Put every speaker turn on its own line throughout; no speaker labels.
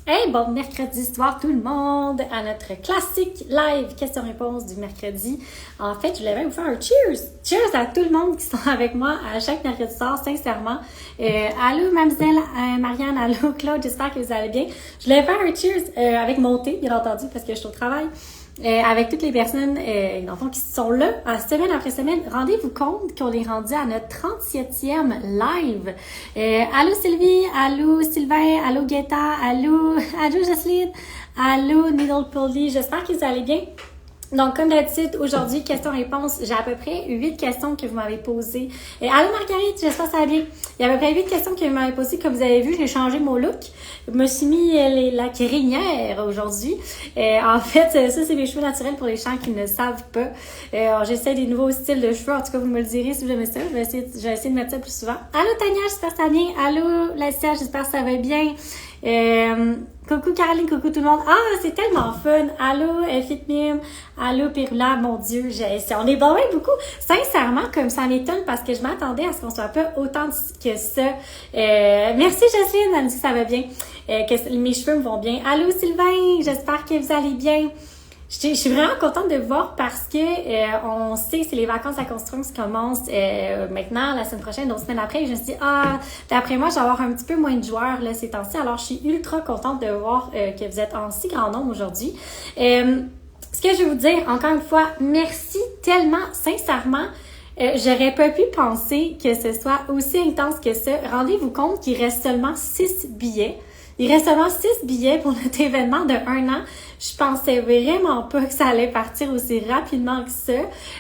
Hey, bon mercredi soir tout le monde à notre classique live question-réponse du mercrudi. En fait, je voulais même vous faire un cheers! Cheers à tout le monde qui sont avec moi à chaque mercredi soir, sincèrement. Allô, mademoiselle Marianne, allô, Claude, j'espère que vous allez bien. Je voulais faire un cheers avec mon thé, bien entendu, parce que je suis au travail. Avec toutes les personnes dans le fond, qui sont là, semaine après semaine. Rendez-vous compte qu'on est rendu à notre 37e live. Allô Sylvie, allô Sylvain, allô Guetta, allô Jocelyne, allô Needle Polly, j'espère que vous allez bien. Donc, comme d'habitude, aujourd'hui, questions-réponses, j'ai à peu près 8 questions que vous m'avez posées. Allô Marguerite, j'espère que ça va bien. Il y a à peu près 8 questions que vous m'avez posées. Comme vous avez vu, j'ai changé mon look. Je me suis mis la crinière aujourd'hui. En fait, ça, c'est mes cheveux naturels pour les gens qui ne savent pas. J'essaie des nouveaux styles de cheveux. En tout cas, vous me le direz si vous aimez ça. Je vais essayer de mettre ça plus souvent. Allô Tania, j'espère que ça va bien. Allô Lacia, j'espère que ça va bien. Coucou Caroline, coucou tout le monde. Ah, c'est tellement fun. Allô, Fitmim. Allô, Pirula. Mon Dieu, on est bon beaucoup. Sincèrement, comme ça m'étonne parce que je m'attendais à ce qu'on soit pas autant que ça. Merci Jocelyne, elle me dit que ça va bien. Que mes cheveux me vont bien. Allô, Sylvain. J'espère que vous allez bien. Je suis vraiment contente de vous voir parce que on sait que c'est les vacances à construire qui commencent maintenant, la semaine prochaine, 2 semaines après. Et je me suis dit, d'après moi, je vais avoir un petit peu moins de joueurs là, ces temps-ci. Alors, je suis ultra contente de voir que vous êtes en si grand nombre aujourd'hui. Ce que je vais vous dire, encore une fois, merci tellement, sincèrement. J'aurais pas pu penser que ce soit aussi intense que ça. Rendez-vous compte qu'il reste seulement 6 billets. Il reste seulement 6 billets pour notre événement de 1 an. Je pensais vraiment pas que ça allait partir aussi rapidement que ça.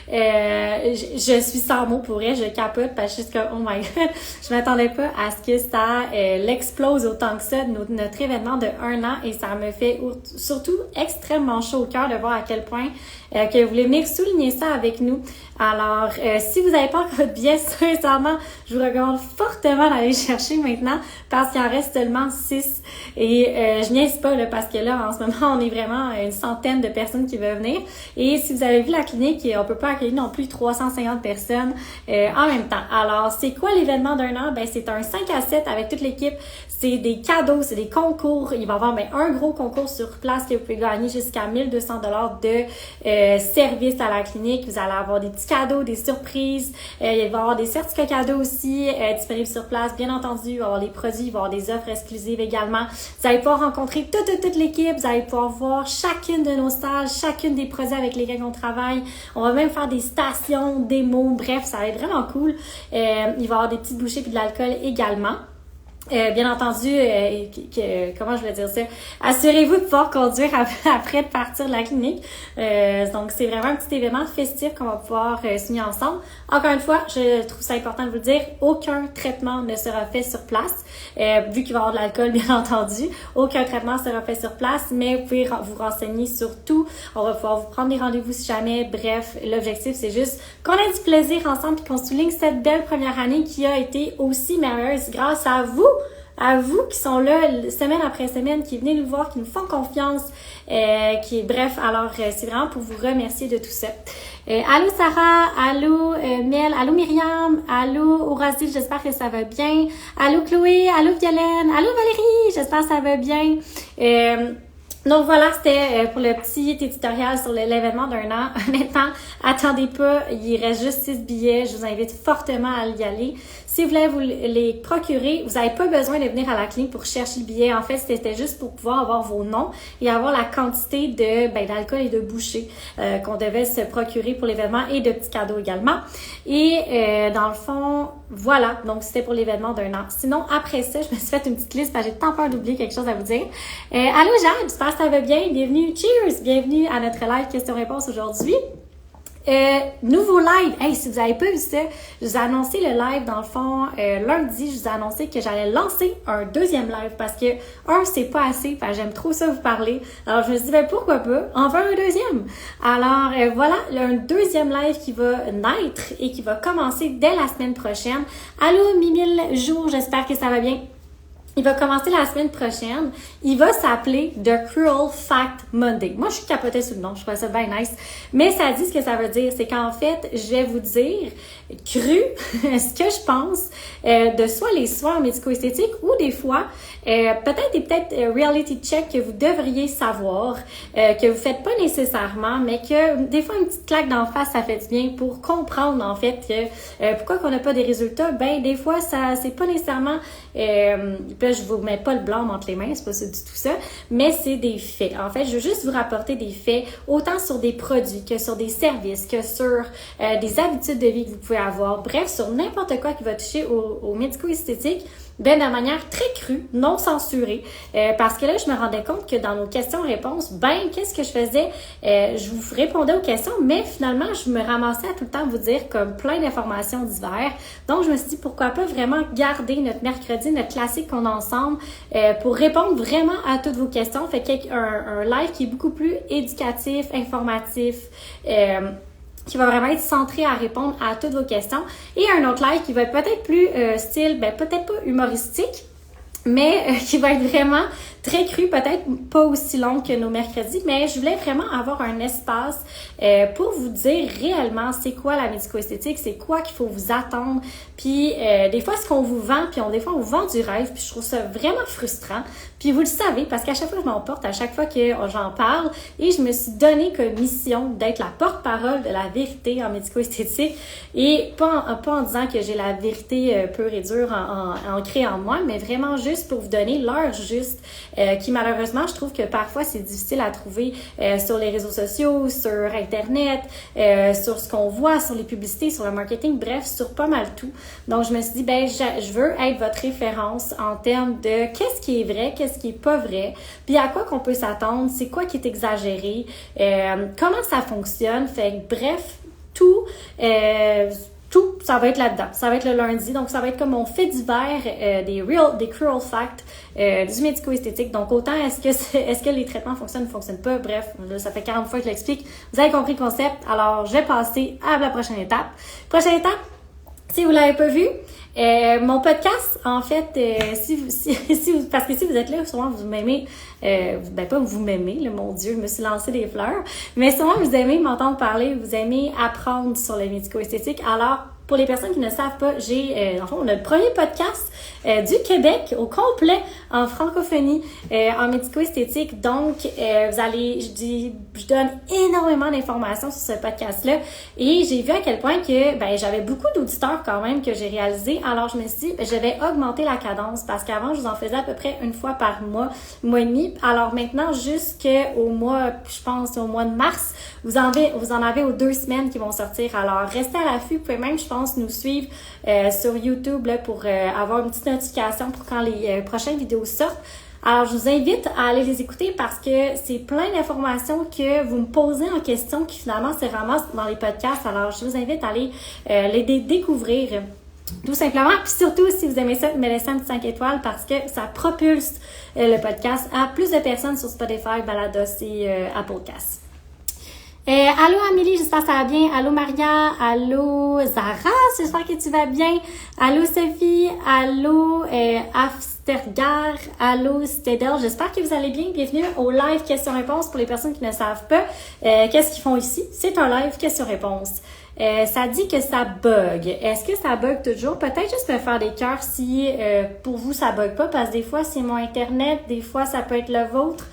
Je suis sans mots pour elle, je capote parce que je suis comme, oh my god, je m'attendais pas à ce que ça l'explose autant que ça, notre événement de 1 an, et ça me fait surtout extrêmement chaud au cœur de voir à quel point que vous voulez venir souligner ça avec nous. Alors, si vous n'avez pas encore de billets, sincèrement, je vous recommande fortement d'aller chercher maintenant parce qu'il en reste seulement 6. Et je niaise pas là, parce que là, en ce moment, on est vraiment une centaine de personnes qui veulent venir. Et si vous avez vu la clinique, on peut pas accueillir non plus 350 personnes en même temps. Alors, c'est quoi l'événement d'1 an? Ben, c'est un 5 à 7 avec toute l'équipe. C'est des cadeaux, c'est des concours. Il va y avoir un gros concours sur place que vous pouvez gagner jusqu'à 1200 $ de service à la clinique. Vous allez avoir des petits cadeaux, des surprises. Il va y avoir des certificats cadeaux aussi disponibles sur place. Bien entendu, il va y avoir des produits, il va y avoir des offres exclusives également. Vous allez pouvoir rencontrer toute l'équipe. Vous allez pouvoir voir chacune de nos salles, chacune des produits avec lesquels on travaille. On va même faire des stations, démos. Bref, ça va être vraiment cool. Il va y avoir des petites bouchées puis de l'alcool également. Bien entendu, comment je vais dire ça? Assurez-vous de pouvoir conduire après de partir de la clinique. Donc, c'est vraiment un petit événement festif qu'on va pouvoir signer ensemble. Encore une fois, je trouve ça important de vous le dire, aucun traitement ne sera fait sur place. Vu qu'il va y avoir de l'alcool, bien entendu, aucun traitement sera fait sur place, mais vous pouvez vous renseigner sur tout. On va pouvoir vous prendre des rendez-vous si jamais. Bref, l'objectif, c'est juste qu'on ait du plaisir ensemble et qu'on souligne cette belle première année qui a été aussi merveilleuse grâce à vous qui sont là semaine après semaine, qui venez nous voir, qui nous font confiance, bref, alors c'est vraiment pour vous remercier de tout ça. Allô Sarah, allô Mel, allô Myriam, allô Horasil, j'espère que ça va bien. Allô Chloé, allô Violaine, allô Valérie, j'espère que ça va bien. Donc voilà, c'était pour le petit éditorial sur l'événement d'1 an. Honnêtement, attendez pas, il reste juste 6 billets. Je vous invite fortement à y aller. Si vous voulez vous les procurer, vous n'avez pas besoin de venir à la clinique pour chercher le billet. En fait, c'était juste pour pouvoir avoir vos noms et avoir la quantité d'alcool et de bouchées qu'on devait se procurer pour l'événement et de petits cadeaux également. Et dans le fond, voilà. Donc, c'était pour l'événement d'1 an. Sinon, après ça, je me suis fait une petite liste parce que j'ai tant peur d'oublier quelque chose à vous dire. Allô Jeanne, j'espère que ça va bien. Bienvenue. Cheers! Bienvenue à notre live question-réponse aujourd'hui. Nouveau live. Hey, si vous n'avez pas vu ça, je vous ai annoncé le live dans le fond lundi. Je vous ai annoncé que j'allais lancer un 2e live parce que c'est pas assez. J'aime trop ça vous parler. Alors je me suis dit pourquoi pas, on veut un 2e. Alors voilà, un 2e live qui va naître et qui va commencer dès la semaine prochaine. Allô Mimile Jour, j'espère que ça va bien. Il va commencer la semaine prochaine. Il va s'appeler The Cruel Fact Monday. Moi, je suis capotée sur le nom. Je trouve ça bien nice. Mais ça dit ce que ça veut dire. C'est qu'en fait, je vais vous dire cru ce que je pense de soit les soins médico-esthétiques ou des fois, peut-être reality check que vous devriez savoir, que vous faites pas nécessairement, mais que des fois, une petite claque d'en face, ça fait du bien pour comprendre en fait que pourquoi qu'on n'a pas des résultats. Ben, des fois, ça c'est pas nécessairement... je vous mets pas le blanc entre les mains, c'est pas ça du tout ça, mais c'est des faits. En fait, je veux juste vous rapporter des faits, autant sur des produits que sur des services, que sur des habitudes de vie que vous pouvez avoir. Bref, sur n'importe quoi qui va toucher au médico-esthétique, de manière très crue, non censurée, parce que là, je me rendais compte que dans nos questions-réponses, qu'est-ce que je faisais? Je vous répondais aux questions, mais finalement, je me ramassais à tout le temps vous dire comme plein d'informations diverses. Donc, je me suis dit, pourquoi pas vraiment garder notre mercredi, notre classique qu'on a ensemble, pour répondre vraiment à toutes vos questions. Fait un live qui est beaucoup plus éducatif, informatif, qui va vraiment être centré à répondre à toutes vos questions. Et un autre live qui va être peut-être plus style, peut-être pas humoristique, mais qui va être vraiment très cru, peut-être pas aussi long que nos mercredis, mais je voulais vraiment avoir un espace pour vous dire réellement c'est quoi la médico-esthétique, c'est quoi qu'il faut vous attendre, puis des fois ce qu'on vous vend, puis des fois on vous vend du rêve, puis je trouve ça vraiment frustrant, puis vous le savez, parce qu'à chaque fois que je m'en porte, à chaque fois que j'en parle, et je me suis donné comme mission d'être la porte-parole de la vérité en médico-esthétique, et pas en disant que j'ai la vérité pure et dure ancrée en moi, mais vraiment juste pour vous donner l'heure juste, qui malheureusement, je trouve que parfois c'est difficile à trouver sur les réseaux sociaux, sur Internet, sur ce qu'on voit, sur les publicités, sur le marketing, bref, sur pas mal tout. Donc, je me suis dit, je veux être votre référence en termes de qu'est-ce qui est vrai, qu'est-ce qui est pas vrai, puis à quoi qu'on peut s'attendre, c'est quoi qui est exagéré, comment ça fonctionne. Fait que, bref, tout, ça va être là-dedans. Ça va être le lundi. Donc, ça va être comme mon fait divers des cruel facts du médico-esthétique. Donc, autant est-ce que les traitements fonctionnent ou ne fonctionnent pas. Bref, là, ça fait 40 fois que je l'explique. Vous avez compris le concept. Alors, je vais passer à la prochaine étape. Prochaine étape, si vous l'avez pas vu, mon podcast, en fait, parce que si vous êtes là, souvent vous m'aimez, pas vous m'aimez, là, mon Dieu, je me suis lancé des fleurs, mais souvent vous aimez m'entendre parler, vous aimez apprendre sur le médico-esthétique. Alors, pour les personnes qui ne savent pas, on a le premier podcast du Québec au complet en francophonie, en médico-esthétique. Donc, je donne énormément d'informations sur ce podcast-là. Et j'ai vu à quel point que j'avais beaucoup d'auditeurs quand même que j'ai réalisé. Alors, je me suis dit, je vais augmenter la cadence parce qu'avant, je vous en faisais à peu près une fois par mois et demi. Alors maintenant, jusqu'au mois, je pense, au mois de mars, vous en avez aux 2 semaines qui vont sortir. Alors, restez à l'affût. Vous pouvez même, je pense, nous suivre sur YouTube là, pour avoir une petite notification pour quand les prochaines vidéos sortent. Alors, je vous invite à aller les écouter parce que c'est plein d'informations que vous me posez en question qui finalement se ramassent dans les podcasts. Alors, je vous invite à aller les découvrir. Tout simplement. Puis surtout, si vous aimez ça, me laissez un petit 5 étoiles parce que ça propulse le podcast à plus de personnes sur Spotify, Balados et Apple Podcasts. Allô Amélie, j'espère que ça va bien. Allô Maria, allô Zara, j'espère que tu vas bien. Allô Sophie, allô Afstergar, allô Stedel, j'espère que vous allez bien. Bienvenue au live questions-réponses pour les personnes qui ne savent pas. Qu'est-ce qu'ils font ici? C'est un live questions-réponses. Ça dit que ça bug. Est-ce que ça bug toujours? Peut-être juste me faire des cœurs si pour vous ça bug pas, parce que des fois c'est mon internet, des fois ça peut être le vôtre.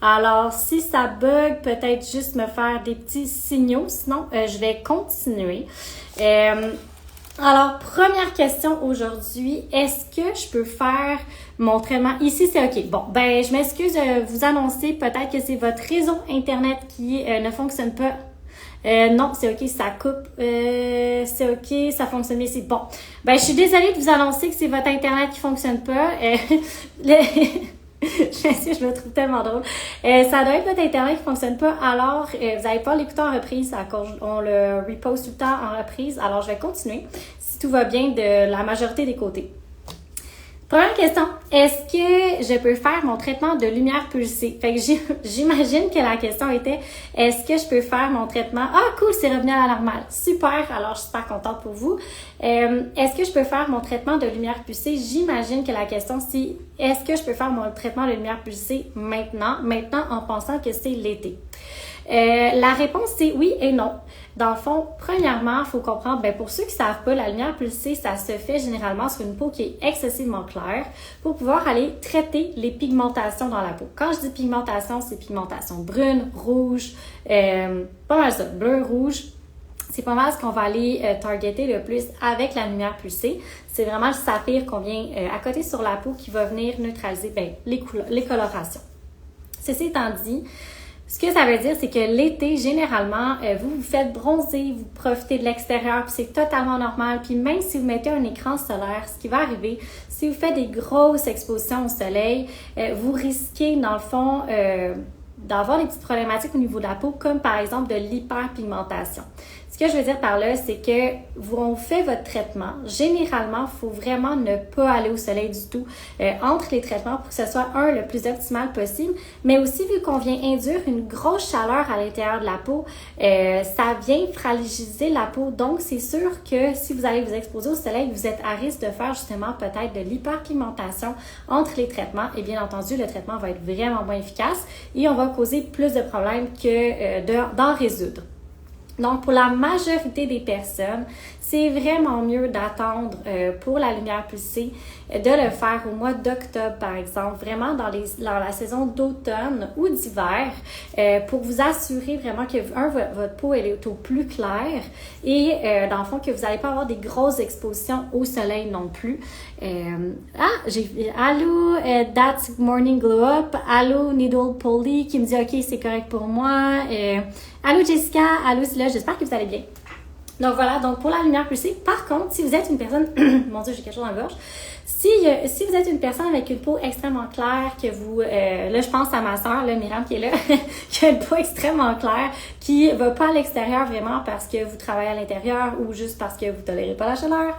Alors, si ça bug, peut-être juste me faire des petits signaux. Sinon, je vais continuer. Alors, première question aujourd'hui. Est-ce que je peux faire mon traitement? Ici, c'est OK. Bon, je m'excuse de vous annoncer. Peut-être que c'est votre réseau Internet qui ne fonctionne pas. Non, c'est OK, ça coupe. C'est OK, ça fonctionne bien. C'est bon. Je suis désolée de vous annoncer que c'est votre Internet qui fonctionne pas. Je me trouve tellement drôle. Ça doit être votre Internet qui fonctionne pas. Alors, vous n'allez pas l'écouter en reprise. On le reposte tout le temps en reprise. Alors, je vais continuer si tout va bien de la majorité des côtés. Première question. est-ce que je peux faire mon traitement de lumière pulsée? Fait que j'imagine que la question était, est-ce que je peux faire mon traitement? Ah, cool, c'est revenu à la normale. Super, alors je suis super contente pour vous. Est-ce que je peux faire mon traitement de lumière pulsée? J'imagine que la question c'est, est-ce que je peux faire mon traitement de lumière pulsée maintenant en pensant que c'est l'été? La réponse c'est oui et non. Dans le fond, premièrement, il faut comprendre, pour ceux qui savent pas, la lumière pulsée, ça se fait généralement sur une peau qui est excessivement claire pour pouvoir aller traiter les pigmentations dans la peau. Quand je dis pigmentation, c'est pigmentation brune, rouge, pas mal ça, bleu, rouge. C'est pas mal ce qu'on va aller targeter le plus avec la lumière pulsée. C'est vraiment le saphir qu'on vient à côté sur la peau qui va venir neutraliser les colorations. Ceci étant dit, ce que ça veut dire, c'est que l'été, généralement, vous vous faites bronzer, vous profitez de l'extérieur, puis c'est totalement normal. Puis même si vous mettez un écran solaire, ce qui va arriver, si vous faites des grosses expositions au soleil, vous risquez, dans le fond, d'avoir des petites problématiques au niveau de la peau, comme par exemple de l'hyperpigmentation. Ce que je veux dire par là, c'est que on fait votre traitement. Généralement, il faut vraiment ne pas aller au soleil du tout entre les traitements pour que ce soit le plus optimal possible. Mais aussi, vu qu'on vient induire une grosse chaleur à l'intérieur de la peau, ça vient fragiliser la peau. Donc, c'est sûr que si vous allez vous exposer au soleil, vous êtes à risque de faire justement peut-être de l'hyperpigmentation entre les traitements. Et bien entendu, le traitement va être vraiment moins efficace et on va causer plus de problèmes que d'en résoudre. Donc, pour la majorité des personnes, c'est vraiment mieux d'attendre pour la lumière pulsée, de le faire au mois d'octobre, par exemple, vraiment dans la saison d'automne ou d'hiver, pour vous assurer vraiment que, votre peau elle est au plus clair et, dans le fond, que vous n'allez pas avoir des grosses expositions au soleil non plus. Allô, That's Morning Glow Up, allô, Needle Polly, qui me dit « Ok, c'est correct pour moi ». Allô Jessica, allô Silla, j'espère que vous allez bien. Donc voilà, donc pour la lumière pulsée, par contre, si vous êtes une personne, mon Dieu, j'ai quelque chose dans la gorge, si vous êtes une personne avec une peau extrêmement claire, que vous, là je pense à ma soeur, là, Myriam qui est là, qui a une peau extrêmement claire, qui va pas à l'extérieur vraiment parce que vous travaillez à l'intérieur ou juste parce que vous tolérez pas la chaleur,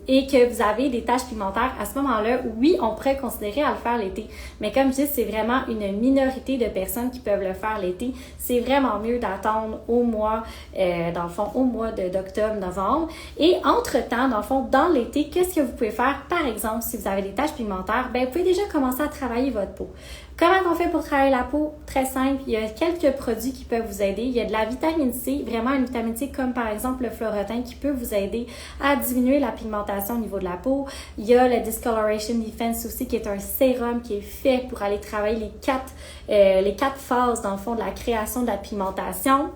et que vous avez des taches pigmentaires, à ce moment-là, oui, on pourrait considérer à le faire l'été. Mais comme je dis, c'est vraiment une minorité de personnes qui peuvent le faire l'été. C'est vraiment mieux d'attendre au mois, dans le fond, au mois d'octobre, novembre. Et entre-temps, dans le fond, dans l'été, qu'est-ce que vous pouvez faire? Par exemple, si vous avez des taches pigmentaires, vous pouvez déjà commencer à travailler votre peau. Comment on fait pour travailler la peau? Très simple, il y a quelques produits qui peuvent vous aider. Il y a de la vitamine C, vraiment une vitamine C comme par exemple le Phloretin qui peut vous aider à diminuer la pigmentation au niveau de la peau. Il y a le Discoloration Defense aussi qui est un sérum qui est fait pour aller travailler les quatre phases dans le fond de la création de la pigmentation.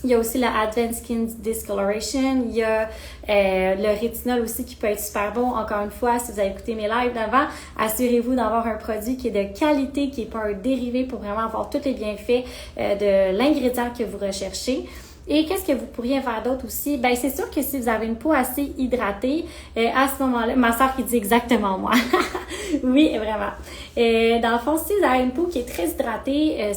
Il y a aussi le Advanced Skin Discoloration. Il y a le rétinol aussi qui peut être super bon. Encore une fois, si vous avez écouté mes lives d'avant, assurez-vous d'avoir un produit qui est de qualité, qui n'est pas un dérivé pour vraiment avoir tous les bienfaits de l'ingrédient que vous recherchez. Et qu'est-ce que vous pourriez faire d'autre aussi? C'est sûr que si vous avez une peau assez hydratée, à ce moment-là, ma soeur qui dit exactement moi. Oui, vraiment. Dans le fond, si vous avez une peau qui est très hydratée,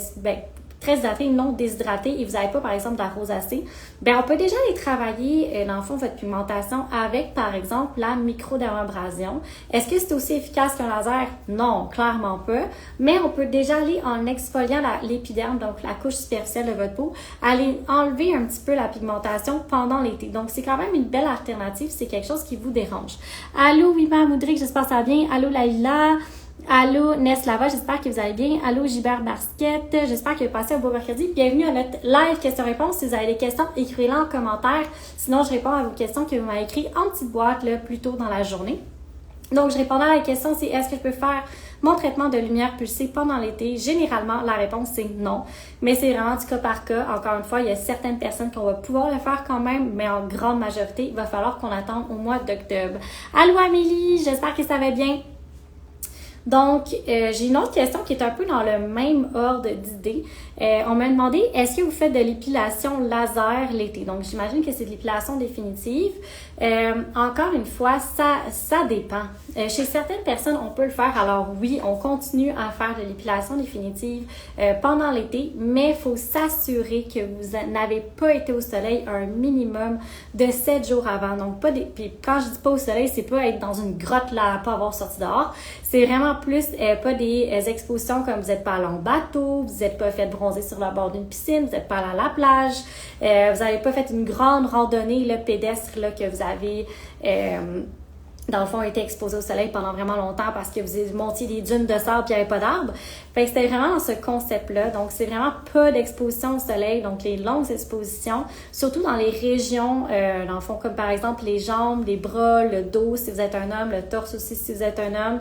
très hydratée, non déshydratée, et vous n'avez pas, par exemple, de la rosacée, on peut déjà aller travailler, dans le fond, votre pigmentation avec, par exemple, la microdermabrasion. Est-ce que c'est aussi efficace qu'un laser? Non, clairement pas. Mais on peut déjà aller en exfoliant l'épiderme, donc la couche superficielle de votre peau, aller enlever un petit peu la pigmentation pendant l'été. Donc, c'est quand même une belle alternative si c'est quelque chose qui vous dérange. Allô, Wima Moudric, j'espère que ça va bien. Allô, Laïla. Allô, Neslava, j'espère que vous allez bien. Allô, Gilbert Basquette, j'espère que vous passez un beau mercredi. Bienvenue à notre live questions-réponses. Si vous avez des questions, écrivez-les en commentaire. Sinon, je réponds à vos questions que vous m'avez écrites en petite boîte là, plus tôt dans la journée. Donc, je répondais à la question, c'est est-ce que je peux faire mon traitement de lumière pulsée pendant l'été? Généralement, la réponse, c'est non. Mais c'est vraiment du cas par cas. Encore une fois, il y a certaines personnes qu'on va pouvoir le faire quand même, mais en grande majorité, il va falloir qu'on attende au mois d'octobre. Allô, Amélie, j'espère que ça va bien. Donc, j'ai une autre question qui est un peu dans le même ordre d'idée. On m'a demandé, est-ce que vous faites de l'épilation laser l'été? Donc, j'imagine que c'est de l'épilation définitive. Encore une fois, ça dépend. Chez certaines personnes, on peut le faire. Alors oui, on continue à faire de l'épilation définitive pendant l'été, mais il faut s'assurer que vous n'avez pas été au soleil un minimum de 7 jours avant. Donc, puis quand je dis pas au soleil, c'est pas être dans une grotte là, pas avoir sorti dehors. C'est vraiment plus pas des expositions comme vous n'êtes pas allé en bateau, vous n'êtes pas fait bronzer sur le bord d'une piscine, vous n'êtes pas allé à la plage, vous n'avez pas fait une grande randonnée là, pédestre là, que vous avez dans le fond, été exposé au soleil pendant vraiment longtemps parce que vous montiez des dunes de sable et il n'y avait pas d'arbres. Fait que c'était vraiment dans ce concept-là. Donc, c'est vraiment pas d'exposition au soleil, donc les longues expositions, surtout dans les régions, dans le fond, comme par exemple les jambes, les bras, le dos si vous êtes un homme, le torse aussi si vous êtes un homme.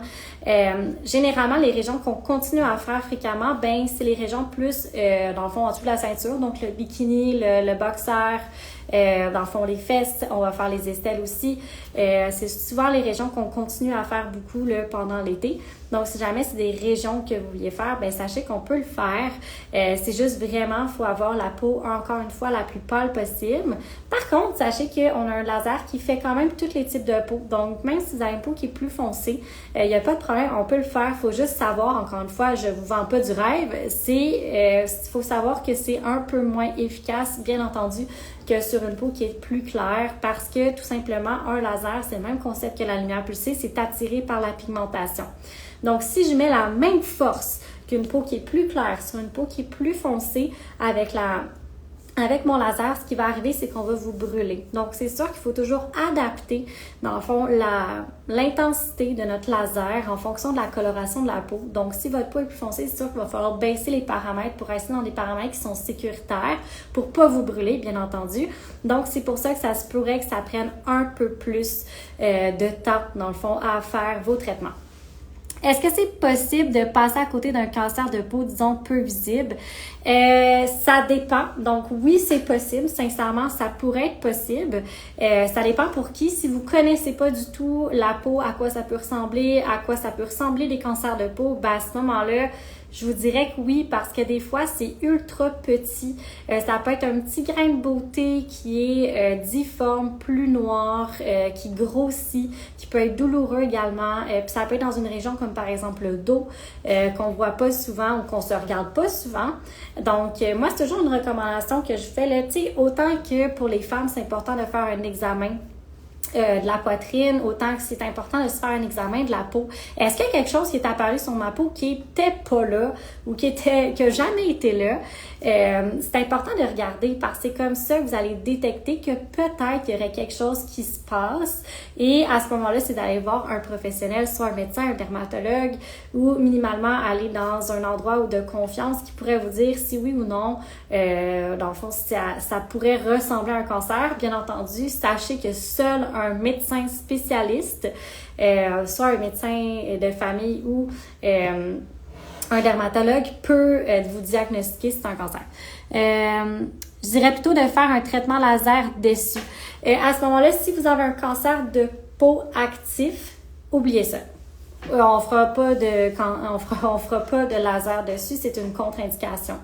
Généralement, les régions qu'on continue à faire fréquemment, ben c'est les régions plus, dans le fond, en dessous de la ceinture, donc le bikini, le boxer, dans le fond, les fesses, on va faire les aisselles aussi. C'est souvent les régions qu'on continue à faire beaucoup là, pendant l'été. Donc, si jamais c'est des régions que vous vouliez faire, ben sachez qu'on peut le faire. C'est juste vraiment, il faut avoir la peau, encore une fois, la plus pâle possible. Par contre, sachez qu'on a un laser qui fait quand même tous les types de peau. Donc, même si vous avez une peau qui est plus foncée, il n'y a pas de problème, on peut le faire. Il faut juste savoir, encore une fois, je vous vends pas du rêve, faut savoir que c'est un peu moins efficace, bien entendu, que sur une peau qui est plus claire parce que tout simplement, un laser, c'est le même concept que la lumière pulsée, c'est attiré par la pigmentation. Donc, si je mets la même force qu'une peau qui est plus claire sur une peau qui est plus foncée avec mon laser, ce qui va arriver, c'est qu'on va vous brûler. Donc, c'est sûr qu'il faut toujours adapter, dans le fond, l'intensité de notre laser en fonction de la coloration de la peau. Donc, si votre peau est plus foncée, c'est sûr qu'il va falloir baisser les paramètres pour rester dans des paramètres qui sont sécuritaires pour pas vous brûler, bien entendu. Donc, c'est pour ça que ça se pourrait que ça prenne un peu plus de temps, dans le fond, à faire vos traitements. Est-ce que c'est possible de passer à côté d'un cancer de peau, disons, peu visible? Ça dépend. Donc, oui, c'est possible. Sincèrement, ça pourrait être possible. Ça dépend pour qui. Si vous connaissez pas du tout la peau, à quoi ça peut ressembler les cancers de peau, ben à ce moment-là, je vous dirais que oui, parce que des fois, c'est ultra petit. Ça peut être un petit grain de beauté qui est difforme, plus noir, qui grossit, qui peut être douloureux également. Puis ça peut être dans une région comme par exemple le dos, qu'on voit pas souvent ou qu'on se regarde pas souvent. Donc, moi, c'est toujours une recommandation que je fais là. Tu sais, autant que pour les femmes, c'est important de faire un examen de la poitrine, autant que c'est important de se faire un examen de la peau. Est-ce qu'il y a quelque chose qui est apparu sur ma peau qui était pas là ou qui a jamais été là? C'est important de regarder parce que c'est comme ça que vous allez détecter que peut-être il y aurait quelque chose qui se passe et à ce moment-là, c'est d'aller voir un professionnel, soit un médecin, un dermatologue ou minimalement aller dans un endroit de confiance qui pourrait vous dire si oui ou non, dans le fond, si ça pourrait ressembler à un cancer. Bien entendu, sachez que seul un médecin spécialiste, soit un médecin de famille ou un dermatologue peut vous diagnostiquer si c'est un cancer. Je dirais plutôt de faire un traitement laser dessus. À ce moment-là, si vous avez un cancer de peau actif, oubliez ça. On fera pas de laser dessus, c'est une contre-indication.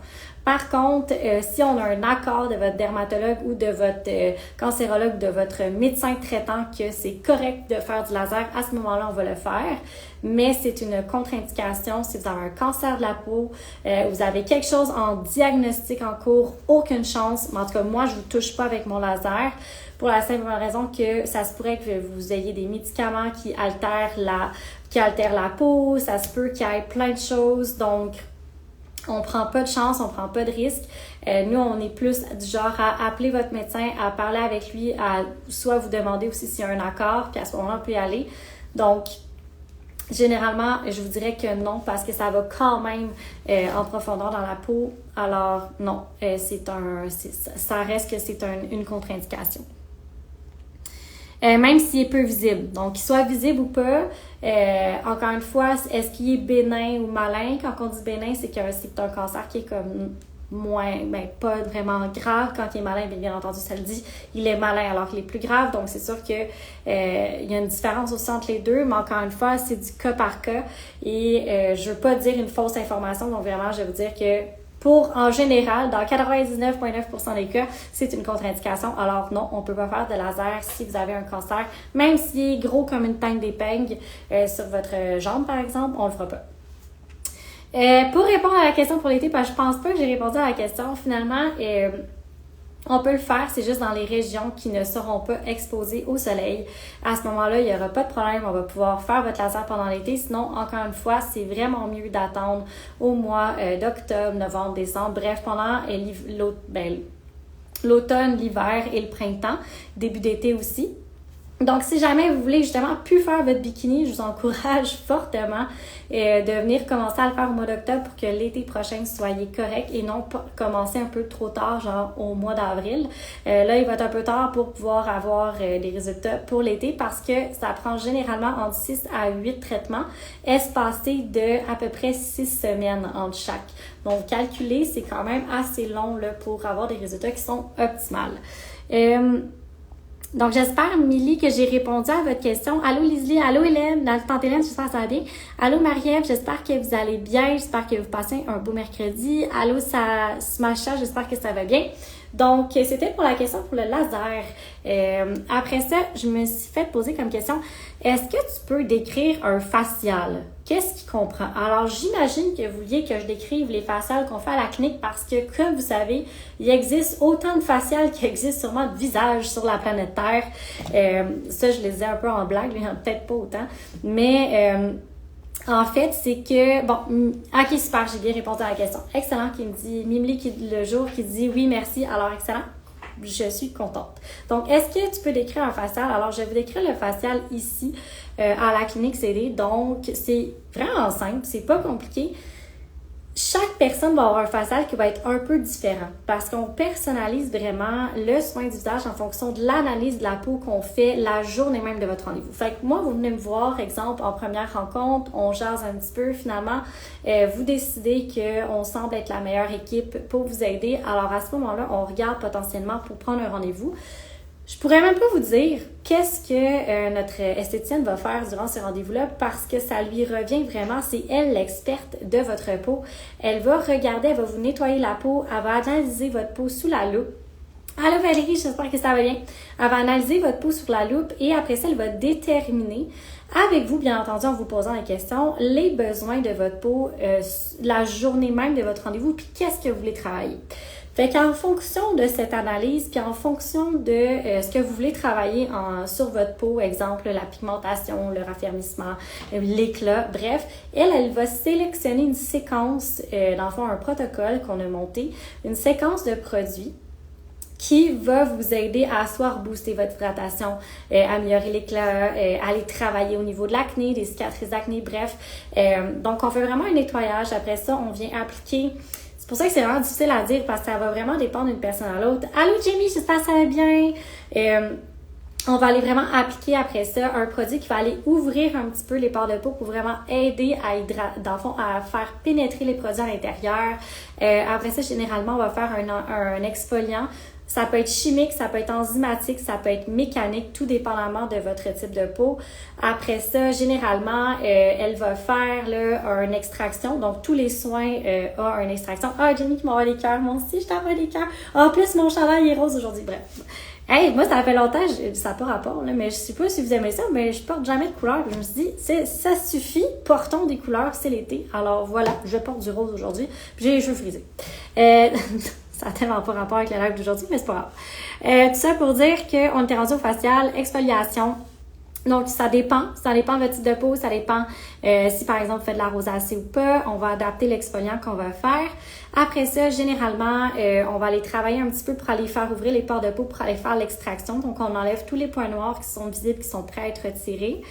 Par contre, si on a un accord de votre dermatologue ou de votre cancérologue ou de votre médecin traitant que c'est correct de faire du laser, à ce moment-là, on va le faire. Mais c'est une contre-indication si vous avez un cancer de la peau, vous avez quelque chose en diagnostic en cours, aucune chance. Mais en tout cas, moi, je vous touche pas avec mon laser pour la simple raison que ça se pourrait que vous ayez des médicaments qui altèrent la peau, ça se peut qu'il y ait plein de choses. Donc, on prend pas de chance, on prend pas de risque. Nous, on est plus du genre à appeler votre médecin, à parler avec lui, à soit vous demander aussi s'il y a un accord, puis à ce moment-là, on peut y aller. Donc, généralement, je vous dirais que non, parce que ça va quand même en profondeur dans la peau. Alors, non, ça reste que c'est une contre-indication. Même s'il est peu visible. Donc, qu'il soit visible ou pas, encore une fois, est-ce qu'il est bénin ou malin? Quand on dit bénin, c'est un cancer qui est comme pas vraiment grave. Quand il est malin, bien entendu, ça le dit, il est malin alors qu'il est plus grave. Donc, c'est sûr que il y a une différence aussi entre les deux, mais encore une fois, c'est du cas par cas. Et je veux pas dire une fausse information, donc vraiment, je vais vous dire que en général, dans 99,9% des cas, c'est une contre-indication. Alors non, on peut pas faire de laser si vous avez un cancer, même s'il est gros comme une tank d'épingle sur votre jambe, par exemple, on le fera pas. Pour répondre à la question pour l'été, parce que je pense pas que j'ai répondu à la question, finalement, on peut le faire, c'est juste dans les régions qui ne seront pas exposées au soleil. À ce moment-là, il n'y aura pas de problème, on va pouvoir faire votre laser pendant l'été. Sinon, encore une fois, c'est vraiment mieux d'attendre au mois d'octobre, novembre, décembre, bref, pendant l'automne, l'hiver et le printemps, début d'été aussi. Donc, si jamais vous voulez justement plus faire votre bikini, je vous encourage fortement de venir commencer à le faire au mois d'octobre pour que l'été prochain soyez correct et non pas commencer un peu trop tard, genre au mois d'avril. Là, il va être un peu tard pour pouvoir avoir des résultats pour l'été parce que ça prend généralement entre 6 à 8 traitements espacés de à peu près 6 semaines entre chaque. Donc, calculer, c'est quand même assez long là, pour avoir des résultats qui sont optimales. Donc, j'espère, Milly, que j'ai répondu à votre question. Allô, Lisely. Allô, Hélène. Tante Hélène, j'espère que ça va bien. Allô, Marie-Ève. J'espère que vous allez bien. J'espère que vous passez un beau mercredi. Allô, Smasha. J'espère que ça va bien. Donc, c'était pour la question pour le laser. Après ça, je me suis fait poser comme question, est-ce que tu peux décrire un facial? Qu'est-ce qu'il comprend? Alors, j'imagine que vous vouliez que je décrive les faciales qu'on fait à la clinique parce que, comme vous savez, il existe autant de faciales qu'il existe sûrement de visages sur la planète Terre. Ça, je les disais un peu en blague, mais peut-être pas autant. Mais en fait, c'est que... Bon, ok, super, j'ai bien répondu à la question. Excellent, qui me dit... Mimli, le jour, qui dit oui, merci. Alors, excellent. Je suis contente. Donc, est-ce que tu peux décrire un facial? Alors, je vais vous décrire le facial ici à la clinique CD. Donc, c'est vraiment simple, c'est pas compliqué. Chaque personne va avoir un facial qui va être un peu différent parce qu'on personnalise vraiment le soin du visage en fonction de l'analyse de la peau qu'on fait la journée même de votre rendez-vous. Fait que moi, vous venez me voir, exemple, en première rencontre, on jase un petit peu, finalement, vous décidez qu'on semble être la meilleure équipe pour vous aider. Alors, à ce moment-là, on regarde potentiellement pour prendre un rendez-vous. Je pourrais même pas vous dire qu'est-ce que notre esthéticienne va faire durant ce rendez-vous-là parce que ça lui revient vraiment, c'est elle l'experte de votre peau. Elle va regarder, elle va vous nettoyer la peau, elle va analyser votre peau sous la loupe. Allô Valérie, j'espère que ça va bien. Elle va analyser votre peau sous la loupe et après ça, elle va déterminer avec vous, bien entendu, en vous posant la question, les besoins de votre peau la journée même de votre rendez-vous puis qu'est-ce que vous voulez travailler. Fait qu'en fonction de cette analyse, puis en fonction de ce que vous voulez travailler sur votre peau, exemple la pigmentation, le raffermissement, l'éclat, bref, elle va sélectionner une séquence, dans le fond un protocole qu'on a monté, une séquence de produits qui va vous aider à soit rebooster votre hydratation, améliorer l'éclat, aller travailler au niveau de l'acné, des cicatrices d'acné, bref. Donc, on fait vraiment un nettoyage. Après ça, on vient appliquer... C'est pour ça que c'est vraiment difficile à dire parce que ça va vraiment dépendre d'une personne à l'autre. Allô Jamie, j'espère que ça va bien. On va aller vraiment appliquer après ça un produit qui va aller ouvrir un petit peu les pores de peau pour vraiment aider à faire pénétrer les produits à l'intérieur. Après ça, généralement, on va faire un exfoliant. Ça peut être chimique, ça peut être enzymatique, ça peut être mécanique, tout dépendamment de votre type de peau. Après ça, généralement, elle va faire là, une extraction. Donc, tous les soins ont une extraction. Ah, Jenny qui m'envoie des cœurs. Moi aussi, je t'envoie des cœurs. En plus, mon chandail est rose aujourd'hui. Bref. Hey, moi, ça fait longtemps, ça n'a pas rapport, là, mais je sais pas si vous aimez ça, mais je porte jamais de couleurs. Je me suis dit, ça suffit, portons des couleurs, c'est l'été. Alors voilà, je porte du rose aujourd'hui, puis j'ai les cheveux frisés. Ça n'a tellement pas rapport avec le live d'aujourd'hui, mais c'est pas grave. Tout ça pour dire qu'on était rendu au facial, exfoliation. Donc, ça dépend de votre type de peau, ça dépend si par exemple vous faites de la rosacée ou pas, on va adapter l'exfoliant qu'on va faire. Après ça, généralement, on va aller travailler un petit peu pour aller faire ouvrir les pores de peau, pour aller faire l'extraction. Donc, on enlève tous les points noirs qui sont visibles, qui sont prêts à être retirés.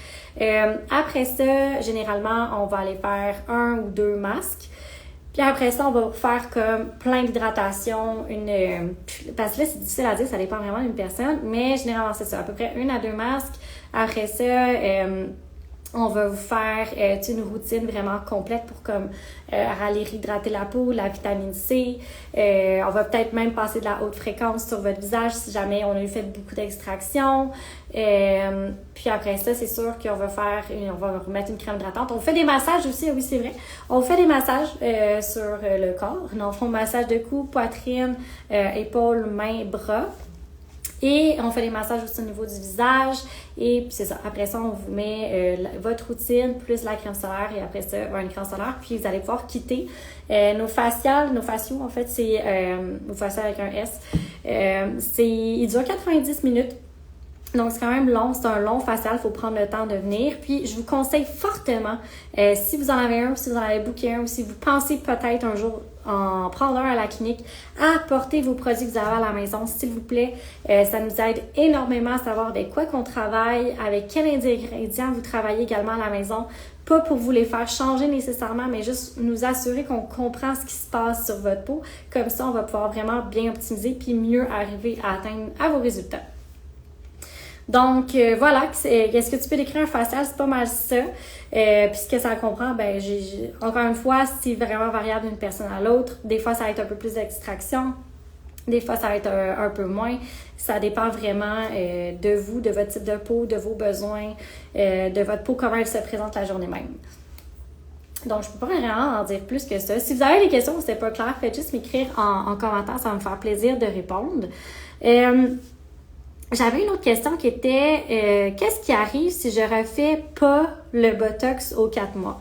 Après ça, généralement, on va aller faire 1 ou 2 masques. Puis après ça, on va faire comme plein d'hydratation, parce que là, c'est difficile à dire, ça dépend vraiment d'une personne, mais généralement, c'est ça, à peu près 1 à 2 masques. Après ça, On va vous faire une routine vraiment complète pour comme aller réhydrater la peau, la vitamine C. On va peut-être même passer de la haute fréquence sur votre visage si jamais on a eu fait beaucoup d'extraction. Puis après ça, c'est sûr qu'on va on va remettre une crème hydratante. On fait des massages aussi, oui c'est vrai. On fait des massages sur le corps. On fait un massage de cou, poitrine, épaules, mains, bras. Et on fait des massages aussi au niveau du visage. Et puis c'est ça. Après ça, on vous met votre routine plus la crème solaire. Et après ça, une crème solaire. Puis vous allez pouvoir quitter. Nos faciaux, en fait, c'est nos faciales avec un S. Il dure 90 minutes. Donc, c'est quand même long. C'est un long facial. Il faut prendre le temps de venir. Puis, je vous conseille fortement, si vous en avez un, si vous en avez booké un, ou si vous pensez peut-être un jour en prendre un à la clinique, à apporter vos produits que vous avez à la maison, s'il vous plaît. Ça nous aide énormément à savoir avec quoi qu'on travaille, avec quels ingrédients vous travaillez également à la maison. Pas pour vous les faire changer nécessairement, mais juste nous assurer qu'on comprend ce qui se passe sur votre peau. Comme ça, on va pouvoir vraiment bien optimiser puis mieux arriver à atteindre vos résultats. Donc, voilà, est-ce que tu peux décrire un facial? C'est pas mal ça. Puis ce que ça comprend, encore une fois, c'est vraiment variable d'une personne à l'autre. Des fois, ça va être un peu plus d'extraction. Des fois, ça va être un peu moins. Ça dépend vraiment de vous, de votre type de peau, de vos besoins, de votre peau, comment elle se présente la journée même. Donc, je peux pas vraiment en dire plus que ça. Si vous avez des questions, c'était pas clair, faites juste m'écrire en commentaire, ça va me faire plaisir de répondre. J'avais une autre question qui était qu'est-ce qui arrive si je refais pas le Botox aux 4 mois?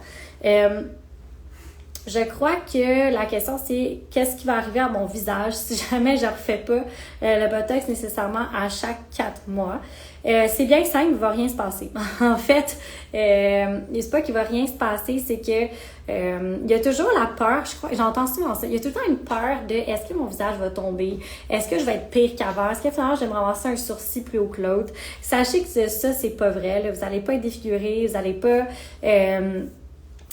Je crois que la question c'est qu'est-ce qui va arriver à mon visage si jamais je refais pas le Botox nécessairement à chaque 4 mois. C'est bien simple, il va rien se passer. En fait, c'est pas qu'il va rien se passer, c'est que il y a toujours la peur, je crois, j'entends souvent ça, il y a tout le temps une peur de est-ce que mon visage va tomber? Est-ce que je vais être pire qu'avant? Est-ce que finalement je vais me ramasser un sourcil plus haut que l'autre? Sachez que ça, c'est pas vrai, là. Vous allez pas être défiguré, vous allez pas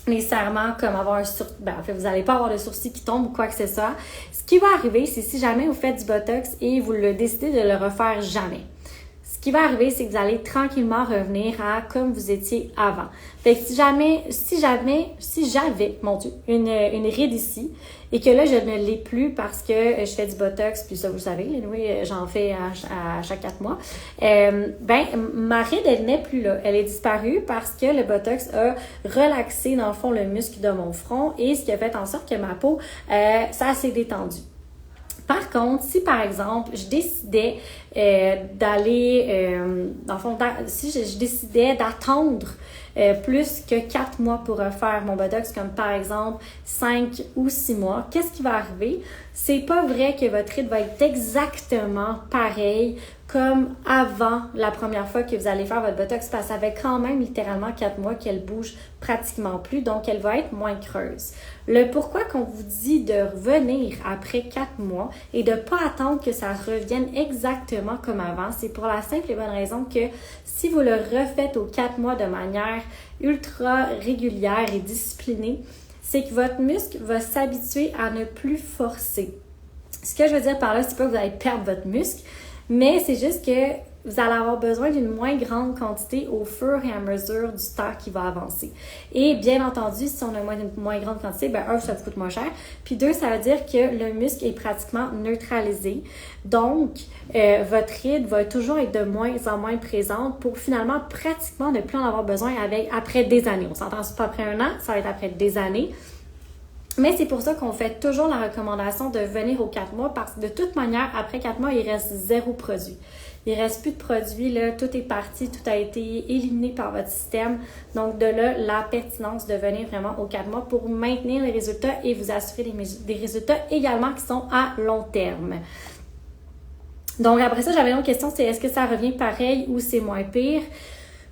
nécessairement comme avoir un sourcil, en fait, vous n'allez pas avoir de sourcil qui tombe ou quoi que ce soit. Ce qui va arriver, c'est si jamais vous faites du Botox et vous le décidez de le refaire jamais. Ce qui va arriver, c'est que vous allez tranquillement revenir à comme vous étiez avant. Fait que si j'avais, mon Dieu, une ride ici, et que là, je ne l'ai plus parce que je fais du Botox, puis ça, vous le savez, anyway, j'en fais à chaque 4 mois, ma ride, elle n'est plus là. Elle est disparue parce que le Botox a relaxé, dans le fond, le muscle de mon front, et ce qui a fait en sorte que ma peau, ça s'est détendu. Par contre, si par exemple, je décidais d'aller, dans le fond, si je décidais d'attendre plus que 4 mois pour refaire mon Botox, comme par exemple 5 ou 6 mois, qu'est-ce qui va arriver? C'est pas vrai que votre ride va être exactement pareil comme avant la première fois que vous allez faire votre Botox, parce que ça fait quand même littéralement 4 mois qu'elle bouge pratiquement plus, donc elle va être moins creuse. Le pourquoi qu'on vous dit de revenir après 4 mois et de pas attendre que ça revienne exactement comme avant, c'est pour la simple et bonne raison que si vous le refaites aux 4 mois de manière ultra régulière et disciplinée, c'est que votre muscle va s'habituer à ne plus forcer. Ce que je veux dire par là, c'est pas que vous allez perdre votre muscle, mais c'est juste que vous allez avoir besoin d'une moins grande quantité au fur et à mesure du temps qui va avancer. Et bien entendu, si on a une moins grande quantité, ça vous coûte moins cher. Puis 2, ça veut dire que le muscle est pratiquement neutralisé. Donc, votre ride va toujours être de moins en moins présente pour finalement pratiquement ne plus en avoir besoin après des années. On s'entend, c'est pas après un an, ça va être après des années. Mais c'est pour ça qu'on fait toujours la recommandation de venir aux 4 mois parce que de toute manière, après 4 mois, il reste 0 produit. Il ne reste plus de produits, là, tout est parti, tout a été éliminé par votre système. Donc de là, la pertinence de venir vraiment aux 4 mois pour maintenir les résultats et vous assurer des résultats également qui sont à long terme. Donc après ça, j'avais une autre question, c'est est-ce que ça revient pareil ou c'est moins pire?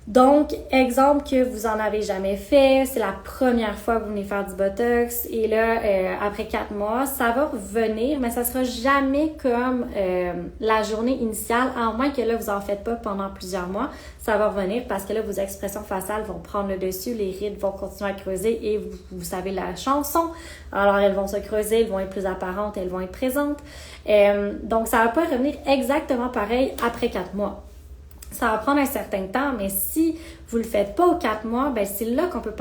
Donc, exemple que vous en avez jamais fait, c'est la première fois que vous venez faire du Botox et là, après 4 mois, ça va revenir, mais ça sera jamais comme la journée initiale, à moins que là, vous en faites pas pendant plusieurs mois, ça va revenir parce que là, vos expressions faciales vont prendre le dessus, les rides vont continuer à creuser et vous savez la chanson, alors elles vont se creuser, elles vont être plus apparentes, elles vont être présentes. Donc, ça va pas revenir exactement pareil après 4 mois. Ça va prendre un certain temps, mais si vous le faites pas aux 4 mois, ben c'est là qu'on peut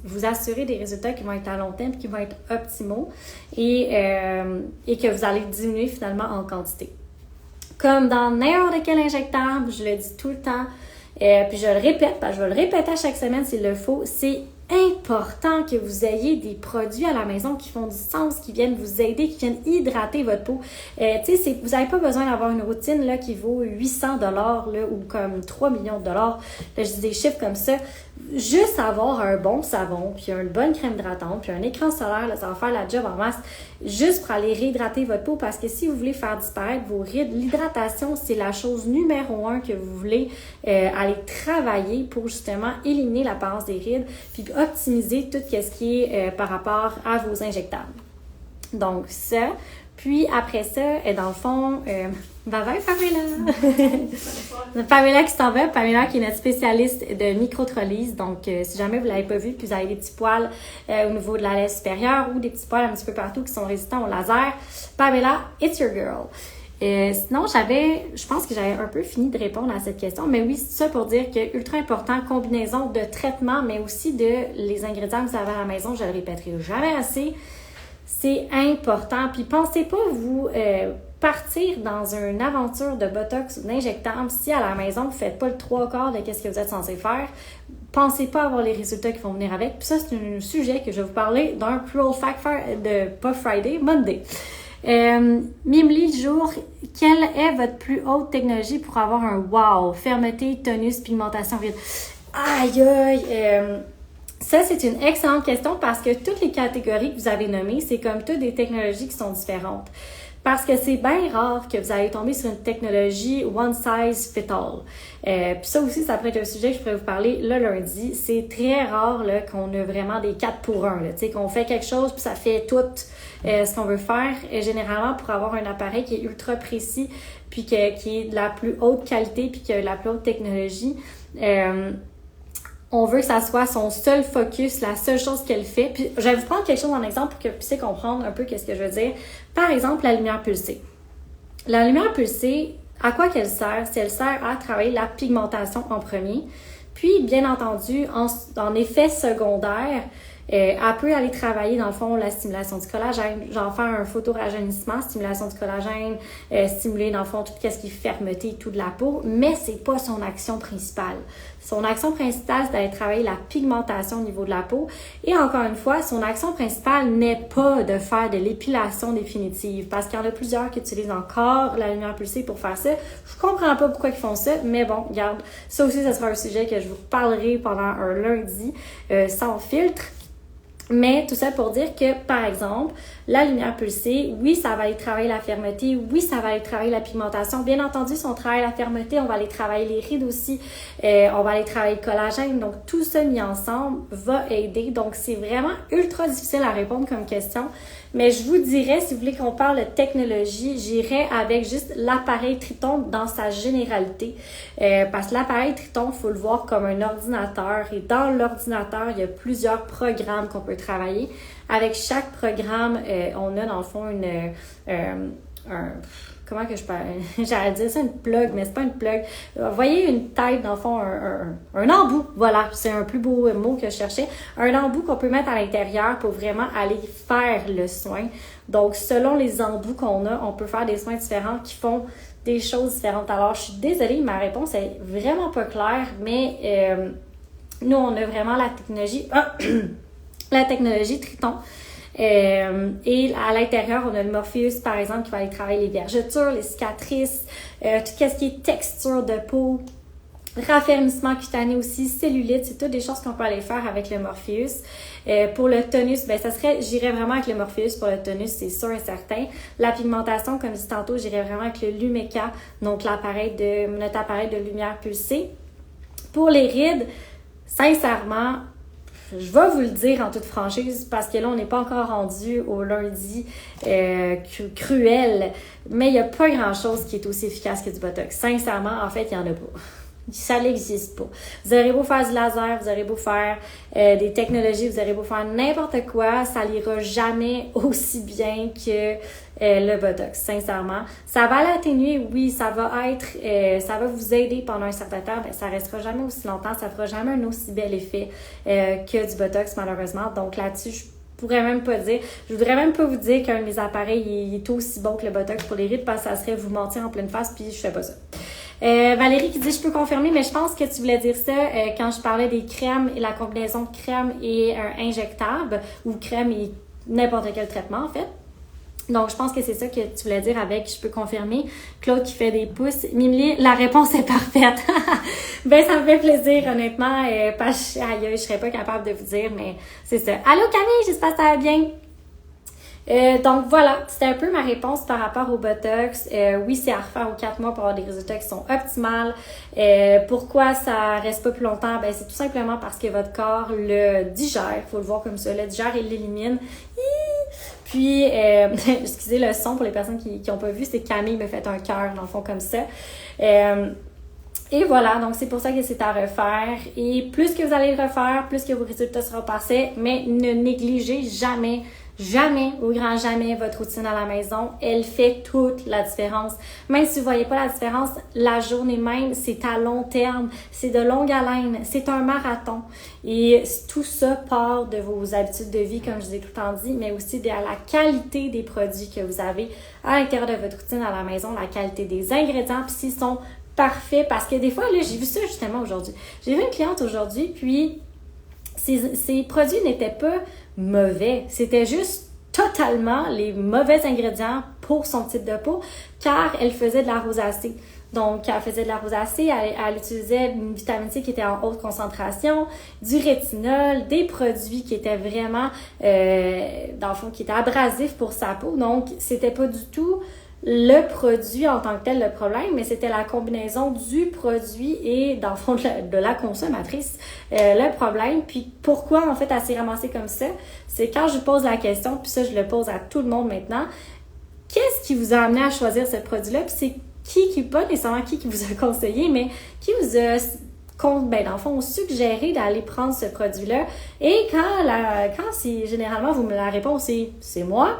vous assurer des résultats qui vont être à long terme, qui vont être optimaux et que vous allez diminuer finalement en quantité. Comme dans n'importe quel injectable, je le dis tout le temps, puis je le répète, parce que je vais le répéter à chaque semaine s'il le faut, c'est important que vous ayez des produits à la maison qui font du sens, qui viennent vous aider, qui viennent hydrater votre peau. Vous n'avez pas besoin d'avoir une routine là, qui vaut 800 $ ou comme 3 millions de dollars. Là, je dis des chiffres comme ça. Juste avoir un bon savon, puis une bonne crème hydratante, puis un écran solaire, là, ça va faire la job en masse, juste pour aller réhydrater votre peau, parce que si vous voulez faire disparaître vos rides, l'hydratation, c'est la chose numéro 1 que vous voulez aller travailler pour justement éliminer l'apparence des rides, puis optimiser tout ce qui est par rapport à vos injectables. Donc ça, puis après ça, dans le fond, bye Pamela! Pamela qui s'en va, Pamela qui est notre spécialiste de microtrolyse. Donc, si jamais vous ne l'avez pas vu, puis vous avez des petits poils au niveau de la lèvre supérieure ou des petits poils un petit peu partout qui sont résistants au laser, Pamela, it's your girl! Sinon, je pense que j'avais un peu fini de répondre à cette question, mais oui, c'est ça pour dire que ultra important, combinaison de traitements, mais aussi de les ingrédients que vous avez à la maison, je le répéterai jamais assez, c'est important. Puis pensez pas vous partir dans une aventure de botox ou d'injectable si à la maison vous faites pas le 3/4 de ce que vous êtes censé faire. Pensez pas avoir les résultats qui vont venir avec. Puis ça, c'est un sujet que je vais vous parler d'un plus old fact de pas Friday, Monday. Mimeli, le jour, quelle est votre plus haute technologie pour avoir un wow? Fermeté, tonus, pigmentation, ride. Aïe aïe! Ça, c'est une excellente question parce que toutes les catégories que vous avez nommées, c'est comme toutes des technologies qui sont différentes. Parce que c'est bien rare que vous allez tomber sur une technologie one size fit all. Puis ça aussi, ça pourrait être un sujet que je pourrais vous parler le lundi. C'est très rare là, qu'on a vraiment des 4 pour 1. Tu sais, qu'on fait quelque chose puis ça fait tout ce qu'on veut faire. Et généralement, pour avoir un appareil qui est ultra précis puis qui est de la plus haute qualité puis qui a la plus haute technologie, on veut que ça soit son seul focus, la seule chose qu'elle fait. Puis je vais vous prendre quelque chose en exemple pour que vous puissiez comprendre un peu qu'est-ce que je veux dire. Par exemple, la lumière pulsée. La lumière pulsée, à quoi qu'elle sert? Elle sert à travailler la pigmentation en premier. Puis, bien entendu, en effet secondaire, elle peut aller travailler, dans le fond, la stimulation du collagène, genre faire un photorajeunissement, stimulation du collagène, stimuler, dans le fond, tout ce qui est fermeté et tout de la peau, mais c'est pas son action principale. Son action principale, c'est d'aller travailler la pigmentation au niveau de la peau. Et encore une fois, son action principale n'est pas de faire de l'épilation définitive, parce qu'il y en a plusieurs qui utilisent encore la lumière pulsée pour faire ça. Je comprends pas pourquoi ils font ça, mais bon, regarde, ça aussi, ça sera un sujet que je vous parlerai pendant un lundi, sans filtre. Mais tout ça pour dire que, par exemple, la lumière pulsée, oui, ça va aller travailler la fermeté, oui, ça va aller travailler la pigmentation. Bien entendu, si on travaille la fermeté, on va aller travailler les rides aussi, on va aller travailler le collagène. Donc, tout ça mis ensemble va aider. Donc, c'est vraiment ultra difficile à répondre comme question. Mais je vous dirais, si vous voulez qu'on parle de technologie, j'irais avec juste l'appareil Triton dans sa généralité. Parce que l'appareil Triton, il faut le voir comme un ordinateur. Et dans l'ordinateur, il y a plusieurs programmes qu'on peut travailler. Avec chaque programme, on a dans le fond comment que je parle? J'allais dire ça, une plug, mais c'est pas une plug. Vous voyez une tête, dans le fond, un embout. Voilà, c'est un plus beau mot que je cherchais. Un embout qu'on peut mettre à l'intérieur pour vraiment aller faire le soin. Donc, selon les embouts qu'on a, on peut faire des soins différents qui font des choses différentes. Alors, je suis désolée, ma réponse est vraiment pas claire, mais nous, on a vraiment la technologie... la technologie Triton. Et à l'intérieur, on a le Morpheus, par exemple, qui va aller travailler les vergetures, les cicatrices, tout ce qui est texture de peau, raffermissement cutané aussi, cellulite, c'est toutes des choses qu'on peut aller faire avec le Morpheus. Pour le tonus, j'irais vraiment avec le Morpheus pour le tonus, c'est sûr et certain. La pigmentation, comme je dis tantôt, j'irais vraiment avec le Lumeka, donc notre appareil de lumière pulsée. Pour les rides, sincèrement, je vais vous le dire en toute franchise parce que là, on n'est pas encore rendu au lundi cruel, mais il n'y a pas grand-chose qui est aussi efficace que du Botox. Sincèrement, en fait, il n'y en a pas. Ça n'existe pas. Vous aurez beau faire du laser, vous aurez beau faire des technologies, vous aurez beau faire n'importe quoi, ça n'ira jamais aussi bien que le Botox, sincèrement. Ça va l'atténuer, oui, ça va vous aider pendant un certain temps, mais ça restera jamais aussi longtemps, ça fera jamais un aussi bel effet que du Botox, malheureusement. Donc là-dessus, je voudrais même pas vous dire qu'un de mes appareils il est aussi bon que le Botox pour les rides parce que ça serait vous mentir en pleine face, puis je fais pas ça. Valérie qui dit je peux confirmer, mais je pense que tu voulais dire ça quand je parlais des crèmes et la combinaison de crème et injectable ou crème et n'importe quel traitement en fait. Donc, je pense que c'est ça que tu voulais dire avec « je peux confirmer ». Claude qui fait des pouces. Mimili, la réponse est parfaite. Ben, ça me fait plaisir, honnêtement. Parce que je serais pas capable de vous dire, mais c'est ça. Allô Camille, j'espère que ça va bien. Donc voilà, c'était un peu ma réponse par rapport au Botox. Oui, c'est à refaire aux 4 mois pour avoir des résultats qui sont optimales. Pourquoi ça reste pas plus longtemps? Ben, c'est tout simplement parce que votre corps le digère. Faut le voir comme ça. Le digère et l'élimine. Puis, excusez le son pour les personnes qui n'ont pas vu, c'est Camille me fait un cœur dans le fond comme ça. Et voilà, donc c'est pour ça que c'est à refaire. Et plus que vous allez le refaire, plus que vos résultats seront parfaits, mais ne négligez jamais, au grand jamais, votre routine à la maison. Elle fait toute la différence. Même si vous voyez pas la différence, la journée même, c'est à long terme, c'est de longue haleine, c'est un marathon. Et tout ça part de vos habitudes de vie, comme je vous ai tout le temps dit, mais aussi de la qualité des produits que vous avez à l'intérieur de votre routine à la maison, la qualité des ingrédients, puis s'ils sont parfaits. Parce que des fois, là, j'ai vu ça justement aujourd'hui. J'ai vu une cliente aujourd'hui, puis ces produits n'étaient pas mauvais. C'était juste totalement les mauvais ingrédients pour son type de peau, car elle faisait de la rosacée. Donc, elle faisait de la rosacée, elle utilisait une vitamine C qui était en haute concentration, du rétinol, des produits qui étaient vraiment, dans le fond, qui étaient abrasifs pour sa peau. Donc, c'était pas du tout le produit en tant que tel le problème, mais c'était la combinaison du produit et dans le fond de la consommatrice le problème. Puis pourquoi en fait elle s'est ramassée comme ça? C'est quand je pose la question, puis ça je le pose à tout le monde maintenant, qu'est-ce qui vous a amené à choisir ce produit-là? Puis c'est qui pas nécessairement qui vous a conseillé, mais qui vous a dans le fond, suggéré d'aller prendre ce produit-là. Et quand c'est généralement la réponse c'est moi.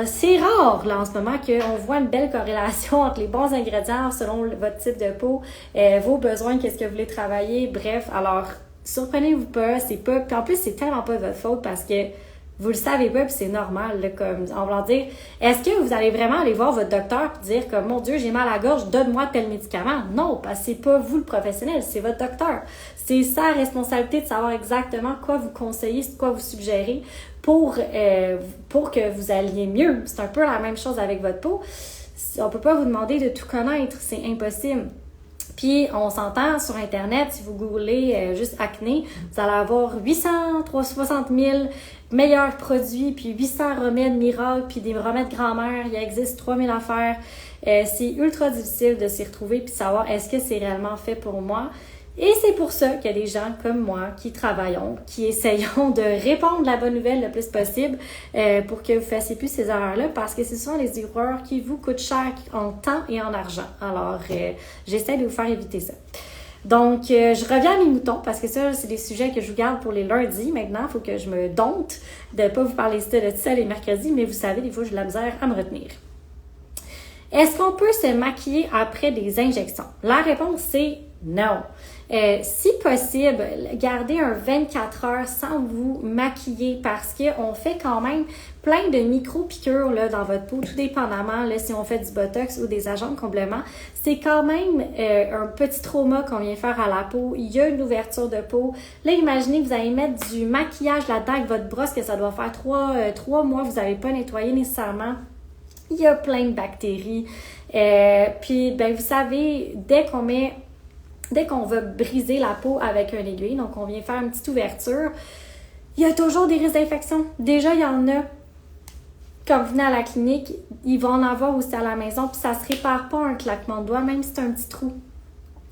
C'est rare là en ce moment qu'on voit une belle corrélation entre les bons ingrédients selon votre type de peau, vos besoins, qu'est-ce que vous voulez travailler, bref. Alors, surprenez-vous pas, c'est pas. Puis en plus, c'est tellement pas de votre faute parce que vous le savez pas, puis c'est normal, là, comme en voulant dire, est-ce que vous allez vraiment aller voir votre docteur et dire comme mon Dieu, j'ai mal à la gorge, donne-moi tel médicament? Non, parce que c'est pas vous le professionnel, c'est votre docteur. C'est sa responsabilité de savoir exactement quoi vous conseiller, quoi vous suggérer pour que vous alliez mieux. C'est un peu la même chose avec votre peau. On peut pas vous demander de tout connaître, c'est impossible. Puis, on s'entend sur Internet, si vous googlez juste acné, vous allez avoir 360 000 meilleurs produits, puis 800 remèdes miracles, puis des remèdes grand-mère. Il existe 3000 affaires. C'est ultra difficile de s'y retrouver puis de savoir est-ce que c'est réellement fait pour moi. Et c'est pour ça qu'il y a des gens comme moi qui travaillons, qui essayons de répondre la bonne nouvelle le plus possible pour que vous ne fassiez plus ces erreurs-là, parce que ce sont des erreurs qui vous coûtent cher en temps et en argent. Alors, j'essaie de vous faire éviter ça. Donc, je reviens à mes moutons, parce que ça, c'est des sujets que je vous garde pour les lundis. Maintenant, il faut que je me dompte de ne pas vous parler de ça les mercredis, mais vous savez, des fois, j'ai de la misère à me retenir. Est-ce qu'on peut se maquiller après des injections? La réponse, c'est non. Si possible, gardez un 24 heures sans vous maquiller parce qu'on fait quand même plein de micro-piqûres là, dans votre peau, tout dépendamment là, si on fait du Botox ou des agents de complément. C'est quand même un petit trauma qu'on vient faire à la peau. Il y a une ouverture de peau. Là, imaginez que vous allez mettre du maquillage là-dedans avec votre brosse, que ça doit faire 3 mois, vous n'avez pas nettoyé nécessairement. Il y a plein de bactéries. Puis, ben, vous savez, dès qu'on va briser la peau avec un aiguille, donc on vient faire une petite ouverture, il y a toujours des risques d'infection. Déjà, il y en a. Quand vous venez à la clinique, ils vont en avoir aussi à la maison, puis ça se répare pas un claquement de doigts, même si c'est un petit trou.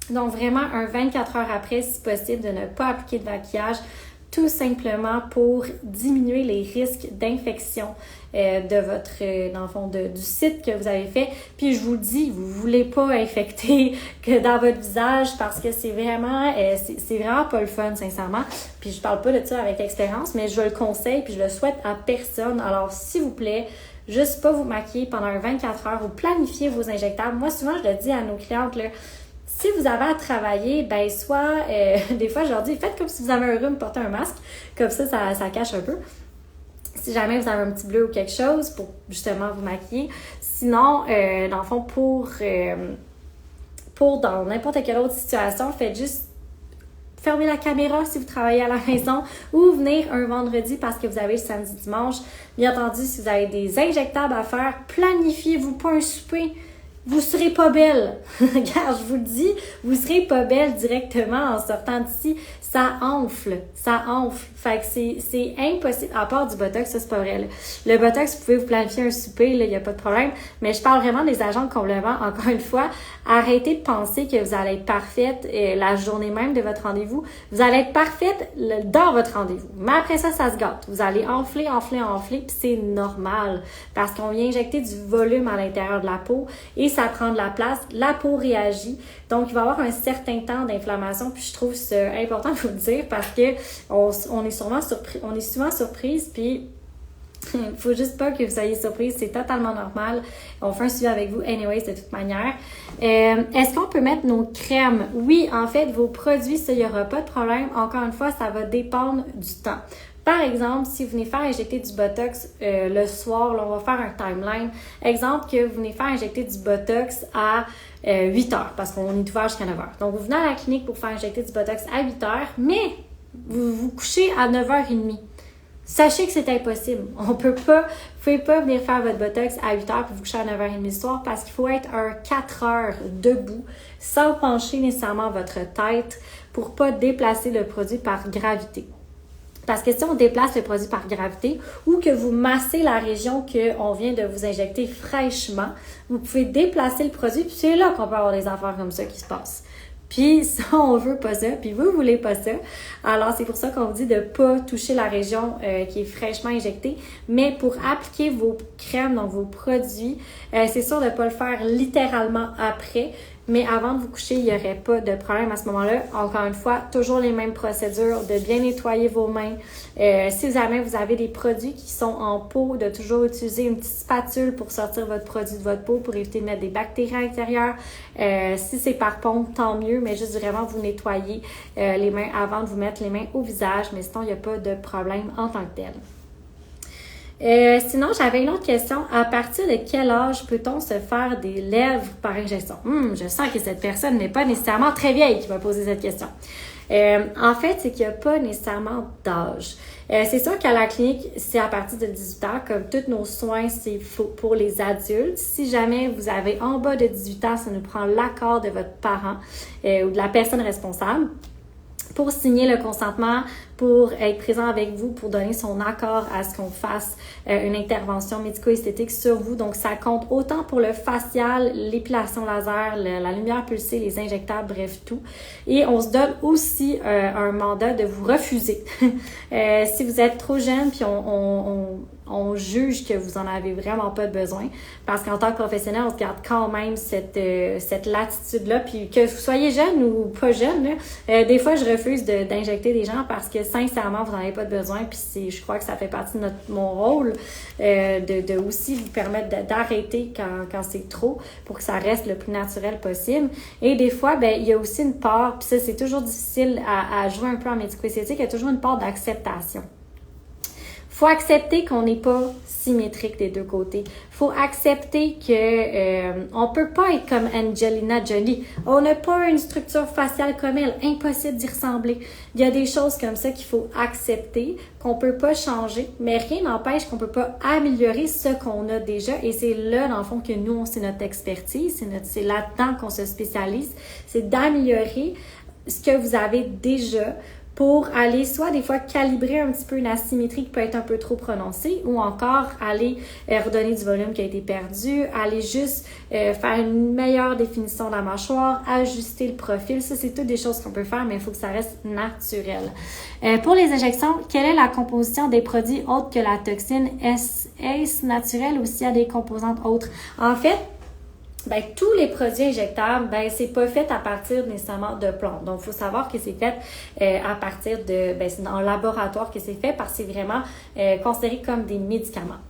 Donc vraiment, un 24 heures après, si possible, de ne pas appliquer de maquillage. tout simplement pour diminuer les risques d'infection de votre, dans le fond, du site que vous avez fait. Puis je vous le dis, vous voulez pas infecter que dans votre visage parce que c'est vraiment pas le fun, sincèrement. Puis je parle pas de ça avec expérience, mais je le conseille puis je le souhaite à personne. Alors, s'il vous plaît, juste pas vous maquiller pendant 24 heures ou planifier vos injectables. Moi, souvent, je le dis à nos clientes, là, si vous avez à travailler, ben soit, des fois, je leur dis, faites comme si vous avez un rhume, portez un masque. Comme ça cache un peu. Si jamais vous avez un petit bleu ou quelque chose pour justement vous maquiller. Sinon, dans le fond, pour dans n'importe quelle autre situation, faites juste fermer la caméra si vous travaillez à la maison ou venir un vendredi parce que vous avez le samedi, dimanche. Bien entendu, si vous avez des injectables à faire, planifiez-vous pas un souper. Vous serez pas belle. Regarde, je vous le dis, vous serez pas belle directement en sortant d'ici. Ça enfle. Fait que c'est impossible. À part du Botox, ça c'est pas vrai. Là. Le Botox, vous pouvez vous planifier un souper, il n'y a pas de problème. Mais je parle vraiment des agents de complément. Encore une fois, arrêtez de penser que vous allez être parfaite la journée même de votre rendez-vous. Vous allez être parfaite dans votre rendez-vous. Mais après ça, ça se gâte. Vous allez enfler, puis c'est normal. Parce qu'on vient injecter du volume à l'intérieur de la peau et ça prend de la place. La peau réagit. Donc, il va y avoir un certain temps d'inflammation. Puis je trouve ça important de vous le dire parce que on est souvent surprise, puis il faut juste pas que vous soyez surprise, c'est totalement normal. On fait un suivi avec vous anyways de toute manière. Est-ce qu'on peut mettre nos crèmes? Oui, en fait, vos produits, ça, il n'y aura pas de problème. Encore une fois, ça va dépendre du temps. Par exemple, si vous venez faire injecter du Botox le soir, là, on va faire un timeline. Exemple que vous venez faire injecter du Botox à 8 heures, parce qu'on est ouvert jusqu'à 9 heures. Donc, vous venez à la clinique pour faire injecter du Botox à 8 heures, mais vous vous couchez à 9h30. Sachez que c'est impossible. Vous pouvez pas venir faire votre Botox à 8 heures puis vous coucher à 9h30 le soir parce qu'il faut être 4 heures debout sans pencher nécessairement votre tête pour pas déplacer le produit par gravité. Parce que si on déplace le produit par gravité ou que vous massez la région qu'on vient de vous injecter fraîchement, vous pouvez déplacer le produit puis c'est là qu'on peut avoir des affaires comme ça qui se passent. Puis ça, on veut pas ça, puis vous voulez pas ça. Alors, c'est pour ça qu'on vous dit de pas toucher la région qui est fraîchement injectée. Mais pour appliquer vos crèmes, donc vos produits, c'est sûr de pas le faire littéralement après. Mais avant de vous coucher, il n'y aurait pas de problème à ce moment-là. Encore une fois, toujours les mêmes procédures, de bien nettoyer vos mains. Si jamais vous avez des produits qui sont en peau, de toujours utiliser une petite spatule pour sortir votre produit de votre peau pour éviter de mettre des bactéries à l'intérieur. Si c'est par pompe, tant mieux, mais juste vraiment vous nettoyer les mains avant de vous mettre les mains au visage. Mais sinon, il n'y a pas de problème en tant que tel. Sinon, j'avais une autre question. À partir de quel âge peut-on se faire des lèvres par injection? Je sens que cette personne n'est pas nécessairement très vieille qui m'a posé cette question. En fait, c'est qu'il n'y a pas nécessairement d'âge. C'est sûr qu'à la clinique, c'est à partir de 18 ans. Comme tous nos soins, c'est pour les adultes. Si jamais vous avez en bas de 18 ans, ça nous prend l'accord de votre parent ou de la personne responsable pour signer le consentement, pour être présent avec vous, pour donner son accord à ce qu'on fasse une intervention médico-esthétique sur vous. Donc, ça compte autant pour le facial, l'épilation laser, la lumière pulsée, les injectables, bref, tout. Et on se donne aussi un mandat de vous refuser. Si vous êtes trop jeune, puis on juge que vous en avez vraiment pas besoin, parce qu'en tant que professionnel, on se garde quand même cette latitude-là, puis que vous soyez jeune ou pas jeune, là, des fois, je refuse d'injecter des gens parce que sincèrement, vous n'en avez pas de besoin, puis je crois que ça fait partie de mon rôle de aussi vous permettre d'arrêter quand c'est trop pour que ça reste le plus naturel possible. Et des fois, ben il y a aussi une part, puis ça, c'est toujours difficile à jouer un peu en médico-esthétique, il y a toujours une part d'acceptation. Faut accepter qu'on n'est pas symétrique des deux côtés. Faut accepter que on peut pas être comme Angelina Jolie. On n'a pas une structure faciale comme elle. Impossible d'y ressembler. Il y a des choses comme ça qu'il faut accepter, qu'on peut pas changer, mais rien n'empêche qu'on peut pas améliorer ce qu'on a déjà. Et c'est là, dans le fond, que nous, c'est notre expertise. C'est là-dedans qu'on se spécialise. C'est d'améliorer ce que vous avez déjà pour aller soit des fois calibrer un petit peu une asymétrie qui peut être un peu trop prononcée ou encore aller redonner du volume qui a été perdu, aller juste faire une meilleure définition de la mâchoire, ajuster le profil. Ça, c'est toutes des choses qu'on peut faire, mais il faut que ça reste naturel. Pour les injections, quelle est la composition des produits autres que la toxine? Est-ce naturel ou s'il y a des composantes autres? En fait, ben, tous les produits injectables, ben, c'est pas fait à partir nécessairement de plantes. Donc, il faut savoir que c'est fait à partir de, ben, c'est dans le laboratoire que c'est fait parce que c'est vraiment considéré comme des médicaments.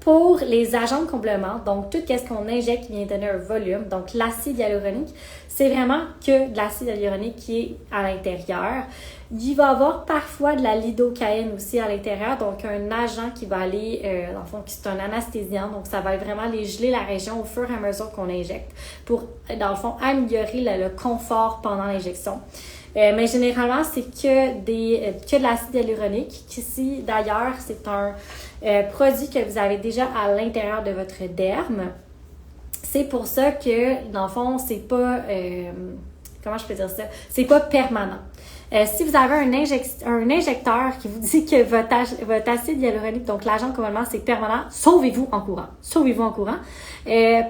Pour les agents de complément, donc tout ce qu'on injecte qui vient donner un volume, donc l'acide hyaluronique, c'est vraiment que de l'acide hyaluronique qui est à l'intérieur. Il va y avoir parfois de la lidocaïne aussi à l'intérieur, donc un agent qui va aller, dans le fond, qui c'est un anesthésiant, donc ça va vraiment aller geler la région au fur et à mesure qu'on injecte pour, dans le fond, améliorer le confort pendant l'injection. Mais généralement, c'est que de l'acide hyaluronique. Ici, d'ailleurs, c'est un produit que vous avez déjà à l'intérieur de votre derme. C'est pour ça que, dans le fond, c'est pas... comment je peux dire ça? C'est pas permanent. Si vous avez un injecteur qui vous dit que votre acide hyaluronique, donc l'agent de complément, c'est permanent, sauvez-vous en courant. Sauvez-vous en courant.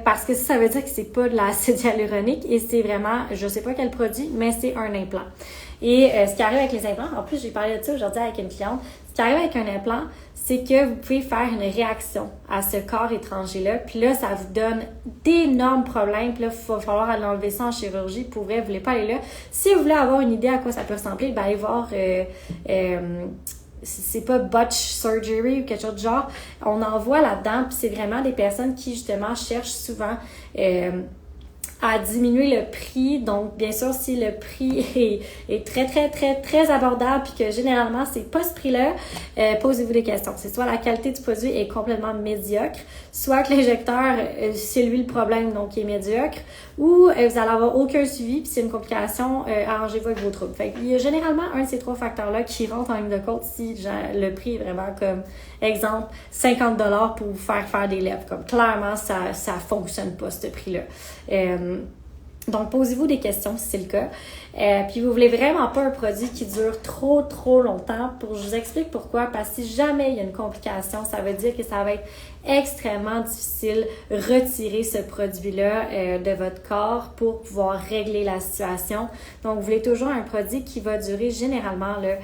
Parce que ça veut dire que c'est pas de l'acide hyaluronique et c'est vraiment, je sais pas quel produit, mais c'est un implant. Et ce qui arrive avec les implants, en plus j'ai parlé de ça aujourd'hui avec une cliente, ce qui arrive avec un implant, c'est que vous pouvez faire une réaction à ce corps étranger-là, puis là, ça vous donne d'énormes problèmes, puis là, il va falloir aller enlever ça en chirurgie, pour vrai, vous voulez pas aller là. Si vous voulez avoir une idée à quoi ça peut ressembler, ben allez voir, c'est pas botch surgery ou quelque chose de genre, on en voit là-dedans, puis c'est vraiment des personnes qui, justement, cherchent souvent à diminuer le prix. Donc, bien sûr, si le prix est très, très, très, très abordable puis que généralement, c'est pas ce prix-là, posez-vous des questions. C'est soit la qualité du produit est complètement médiocre, soit que l'injecteur, c'est lui le problème, donc il est médiocre, ou vous allez avoir aucun suivi puis c'est une complication, arrangez-vous avec vos troubles. Fait qu'il y a généralement un de ces trois facteurs-là qui rentre en ligne de compte si le prix est vraiment comme, exemple, 50$ pour vous faire des lèvres. Comme clairement, ça fonctionne pas, ce prix-là. Donc, posez-vous des questions si c'est le cas. Puis, vous voulez vraiment pas un produit qui dure trop, trop longtemps. Je vous explique pourquoi. Parce que si jamais il y a une complication, ça veut dire que ça va être extrêmement difficile retirer ce produit-là de votre corps pour pouvoir régler la situation. Donc, vous voulez toujours un produit qui va durer généralement là,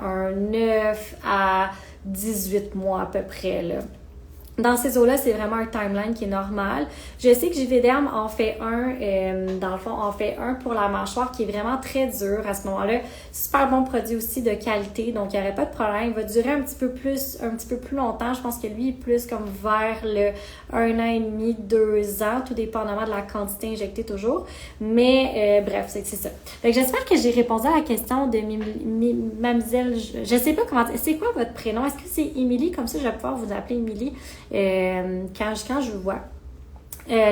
un 9 à 18 mois à peu près, là. Dans ces eaux-là, c'est vraiment un timeline qui est normal. Je sais que JVDerm en fait dans le fond, en fait un pour la mâchoire qui est vraiment très dur à ce moment-là. Super bon produit aussi de qualité, donc il n'y aurait pas de problème. Il va durer un petit peu plus longtemps. Je pense que lui est plus comme vers le 1 an et demi, 2 ans, tout dépendamment de la quantité injectée toujours. Mais bref, c'est ça. Fait que j'espère que j'ai répondu à la question de Mademoiselle. Je sais pas comment. C'est quoi votre prénom? Est-ce que c'est Émilie? Comme ça, je vais pouvoir vous appeler Émilie. Quand je vous vois.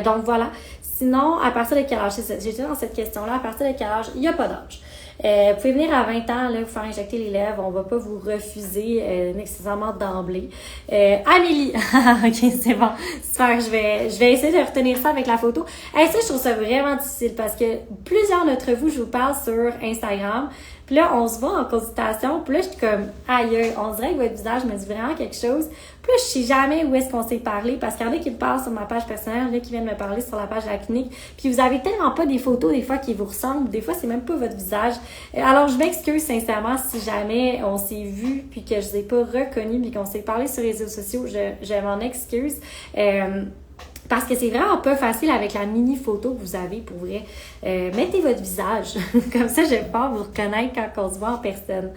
Donc voilà. Sinon, à partir de quel âge? J'étais dans cette question-là. À partir de quel âge? Il n'y a pas d'âge. Vous pouvez venir à 20 ans, là, vous faire injecter les lèvres. On va pas vous refuser nécessairement d'emblée. Amélie! Ok, c'est bon. Super, je vais essayer de retenir ça avec la photo. Ça, je trouve ça vraiment difficile parce que plusieurs d'entre vous, je vous parle sur Instagram. Puis là, on se voit en consultation. Puis là, je suis comme, aïe, on dirait que votre visage me dit vraiment quelque chose. Puis là, je sais jamais où est-ce qu'on s'est parlé parce qu'il y en a qui me parlent sur ma page personnelle, il y en a qui viennent me parler sur la page de la clinique. Puis vous avez tellement pas des photos des fois qui vous ressemblent. Des fois, c'est même pas votre visage. Alors, je m'excuse sincèrement si jamais on s'est vu puis que je vous ai pas reconnu puis qu'on s'est parlé sur les réseaux sociaux. Je m'en excuse. Parce que c'est vraiment pas facile avec la mini photo que vous avez pour vrai. Mettez votre visage. Comme ça, je vais pouvoir vous reconnaître quand on se voit en personne.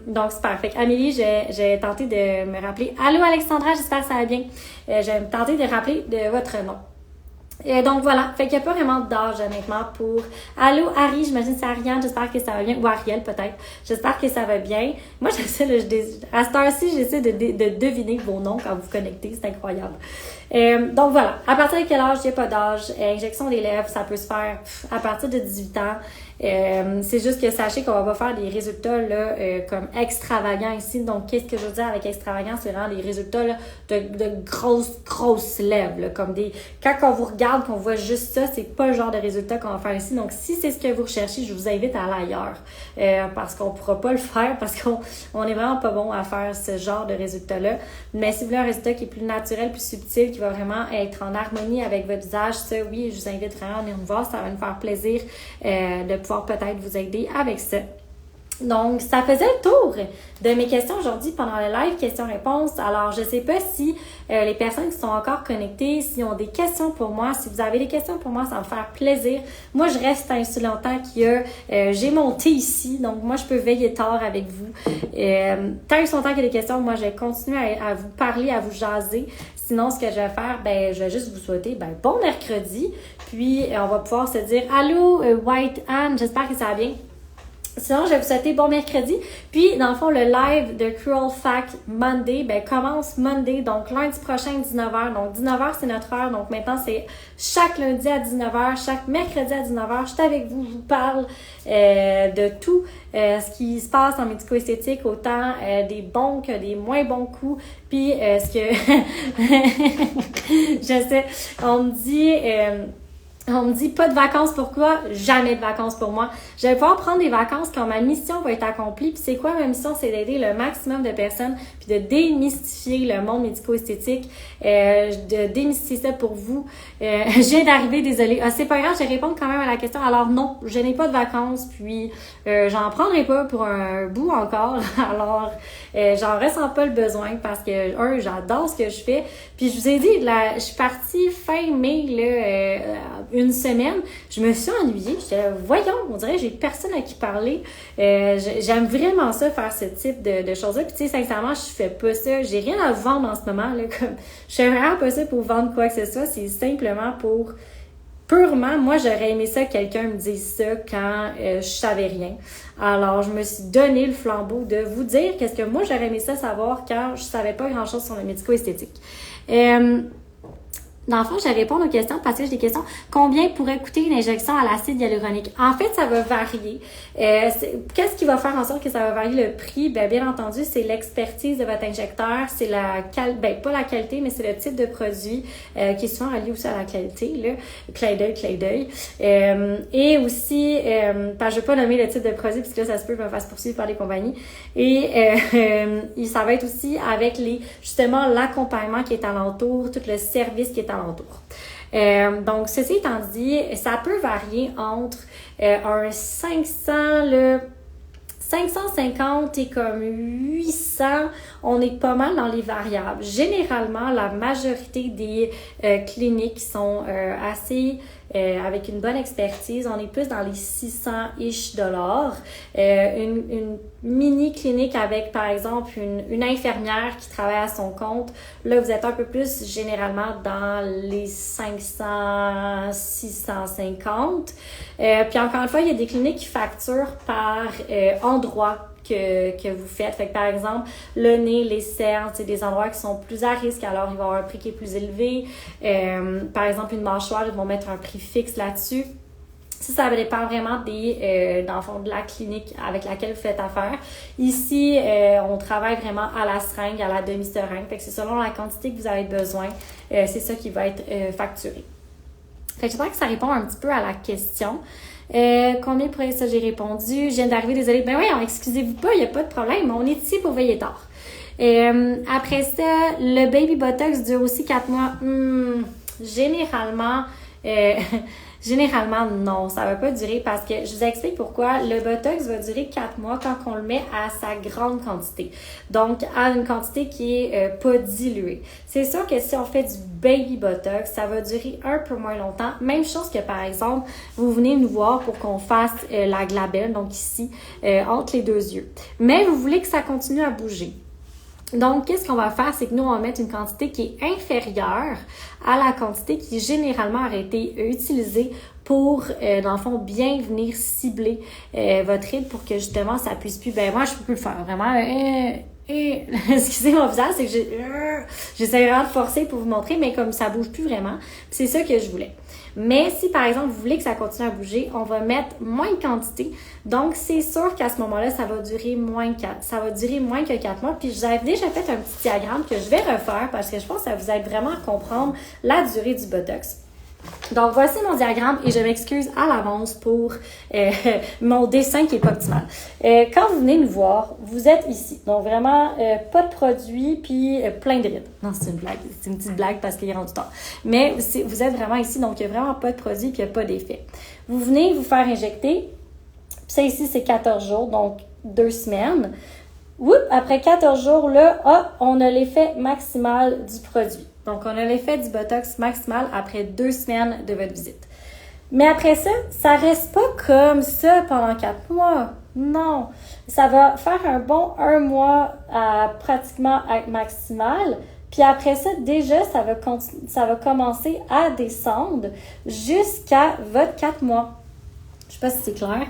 Donc, c'est parfait. Amélie, j'ai tenté de me rappeler. Allô, Alexandra, j'espère que ça va bien. J'ai tenté de rappeler de votre nom. Donc voilà, fait qu'il n'y a pas vraiment d'âge honnêtement pour... Allô Harry, j'imagine que c'est Ariane, j'espère que ça va bien. Ou Ariel peut-être, j'espère que ça va bien. Moi j'essaie, à cette heure-ci, j'essaie de deviner vos noms quand vous vous connectez, c'est incroyable. Donc voilà, à partir de quel âge? Il n'y a pas d'âge. Injection des lèvres, ça peut se faire à partir de 18 ans. C'est juste que sachez qu'on va pas faire des résultats là, comme extravagants ici. Donc, qu'est-ce que je veux dire avec extravagant? C'est vraiment des résultats là, de grosses lèvres. Là, comme des. Quand on vous regarde, qu'on voit juste ça, c'est pas le genre de résultat qu'on va faire ici. Donc, si c'est ce que vous recherchez, je vous invite à aller ailleurs. Parce qu'on pourra pas le faire, parce qu'on est vraiment pas bon à faire ce genre de résultat-là. Mais si vous voulez un résultat qui est plus naturel, plus subtil, qui va vraiment être en harmonie avec votre visage, ça, oui, je vous invite vraiment à venir me voir. Ça va me faire plaisir de pouvoir peut-être vous aider avec ça. Donc, ça faisait le tour de mes questions aujourd'hui pendant le live questions-réponses. Alors, je sais pas si les personnes qui sont encore connectées, s'ils ont des questions pour moi, si vous avez des questions pour moi, ça va me faire plaisir. Moi, je reste tant aussi longtemps j'ai mon thé ici, donc moi, je peux veiller tard avec vous. Tant et longtemps qu'il y a des questions, moi, je vais continuer à vous parler, à vous jaser. Sinon, ce que je vais faire, je vais juste vous souhaiter bon mercredi. Puis, on va pouvoir se dire « Allô, White Anne, j'espère que ça va bien. » Sinon, je vais vous souhaiter bon mercredi. Puis, dans le fond, le live de Cruel Fact Monday, commence Monday, donc lundi prochain, 19h. Donc, 19h, c'est notre heure. Donc, maintenant, c'est chaque lundi à 19h, chaque mercredi à 19h. Je suis avec vous, je vous parle de tout ce qui se passe en médico-esthétique, autant des bons que des moins bons coups. Puis, ce que... je sais, on me dit pas de vacances, pourquoi? Jamais de vacances pour moi. Je vais pouvoir prendre des vacances quand ma mission va être accomplie. Puis c'est quoi ma mission? C'est d'aider le maximum de personnes puis de démystifier le monde médico-esthétique, de démystifier ça pour vous. Je viens d'arriver, désolée. Ah, c'est pas grave, je réponds quand même à la question. Alors non, je n'ai pas de vacances, puis j'en prendrai pas pour un bout encore. Alors, j'en ressens pas le besoin parce que, j'adore ce que je fais. Puis je vous ai dit, je suis partie fin mai, une semaine, je me suis ennuyée. J'étais là, voyons, on dirait que j'ai personne à qui parler. J'aime vraiment ça, faire ce type de choses-là. Puis tu sais, sincèrement, je fais pas ça. J'ai rien à vendre en ce moment. Là, comme, je fais vraiment pas ça pour vendre quoi que ce soit. C'est simplement pour... Purement, moi, j'aurais aimé ça que quelqu'un me dise ça quand je savais rien. Alors, je me suis donné le flambeau de vous dire qu'est-ce que moi, j'aurais aimé ça savoir quand je savais pas grand-chose sur le médico-esthétique. Dans le fond, je vais répondre aux questions parce que j'ai des questions. Combien pourrait coûter une injection à l'acide hyaluronique? En fait, ça va varier. Qu'est-ce qui va faire en sorte que ça va varier le prix? Bien entendu, c'est l'expertise de votre injecteur. C'est pas la qualité, mais c'est le type de produit qui est souvent relié aussi à la qualité, là. Clin d'œil. Et aussi, je vais pas nommer le type de produit parce que là, ça se peut que je me fasse poursuivre par les compagnies. Et ça va être aussi avec justement l'accompagnement qui est alentour, tout le service qui est alentour. Donc, ceci étant dit, ça peut varier entre un 550 et comme 800, on est pas mal dans les variables. Généralement, la majorité des cliniques sont assez avec une bonne expertise. On est plus dans les 600-ish dollars. Une mini clinique avec, par exemple, une infirmière qui travaille à son compte. Là, vous êtes un peu plus généralement dans les 500, 650. Puis encore une fois, il y a des cliniques qui facturent par endroit que vous faites. Fait que, par exemple, le nez, les cernes, c'est des endroits qui sont plus à risque, alors il va y avoir un prix qui est plus élevé. Par exemple, une mâchoire, ils vont mettre un prix fixe là-dessus. Ça dépend vraiment dans le fond, de la clinique avec laquelle vous faites affaire. Ici, on travaille vraiment à la seringue, à la demi-seringue. Fait que c'est selon la quantité que vous avez besoin, c'est ça qui va être facturé. Fait que j'espère que ça répond un petit peu à la question. Combien pourrait ça? J'ai répondu. Je viens d'arriver, désolée. Oui, excusez-vous pas, il n'y a pas de problème. On est ici pour veiller tard. Après ça, le baby botox dure aussi 4 mois. Généralement, non, ça va pas durer parce que je vous explique pourquoi. Le botox va durer 4 mois quand on le met à sa grande quantité. Donc, à une quantité qui est pas diluée. C'est sûr que si on fait du baby botox, ça va durer un peu moins longtemps. Même chose que, par exemple, vous venez nous voir pour qu'on fasse la glabelle, donc ici, entre les deux yeux. Mais vous voulez que ça continue à bouger. Donc, qu'est-ce qu'on va faire? C'est que nous, on va mettre une quantité qui est inférieure à la quantité qui généralement aurait été utilisée pour, dans le fond, bien venir cibler votre ride pour que justement ça puisse plus. Moi, je peux plus le faire. Vraiment, Et, excusez mon visage, c'est que j'essaie vraiment de forcer pour vous montrer, mais comme ça bouge plus vraiment, c'est ça que je voulais. Mais si, par exemple, vous voulez que ça continue à bouger, on va mettre moins de quantité. Donc, c'est sûr qu'à ce moment-là, ça va durer moins que 4 mois. Puis, je vous avais déjà fait un petit diagramme que je vais refaire parce que je pense que ça vous aide vraiment à comprendre la durée du Botox. Donc, voici mon diagramme et je m'excuse à l'avance pour mon dessin qui n'est pas optimal. Quand vous venez nous voir, vous êtes ici. Donc, vraiment, pas de produit puis plein de rides. Non, c'est une blague. C'est une petite blague parce qu'il est rendu tard. Mais vous êtes vraiment ici, donc il n'y a vraiment pas de produit puis il n'y a pas d'effet. Vous venez vous faire injecter. Puis ça ici, c'est 14 jours, donc 2 semaines. Oups, après 14 jours, là, on a l'effet maximal du produit. Donc, on a l'effet du Botox maximal après 2 semaines de votre visite. Mais après ça, ça reste pas comme ça pendant 4 mois. Non. Ça va faire un bon 1 mois à pratiquement à maximal. Puis après ça, déjà, ça va commencer à descendre jusqu'à votre 4 mois. Je sais pas si c'est clair.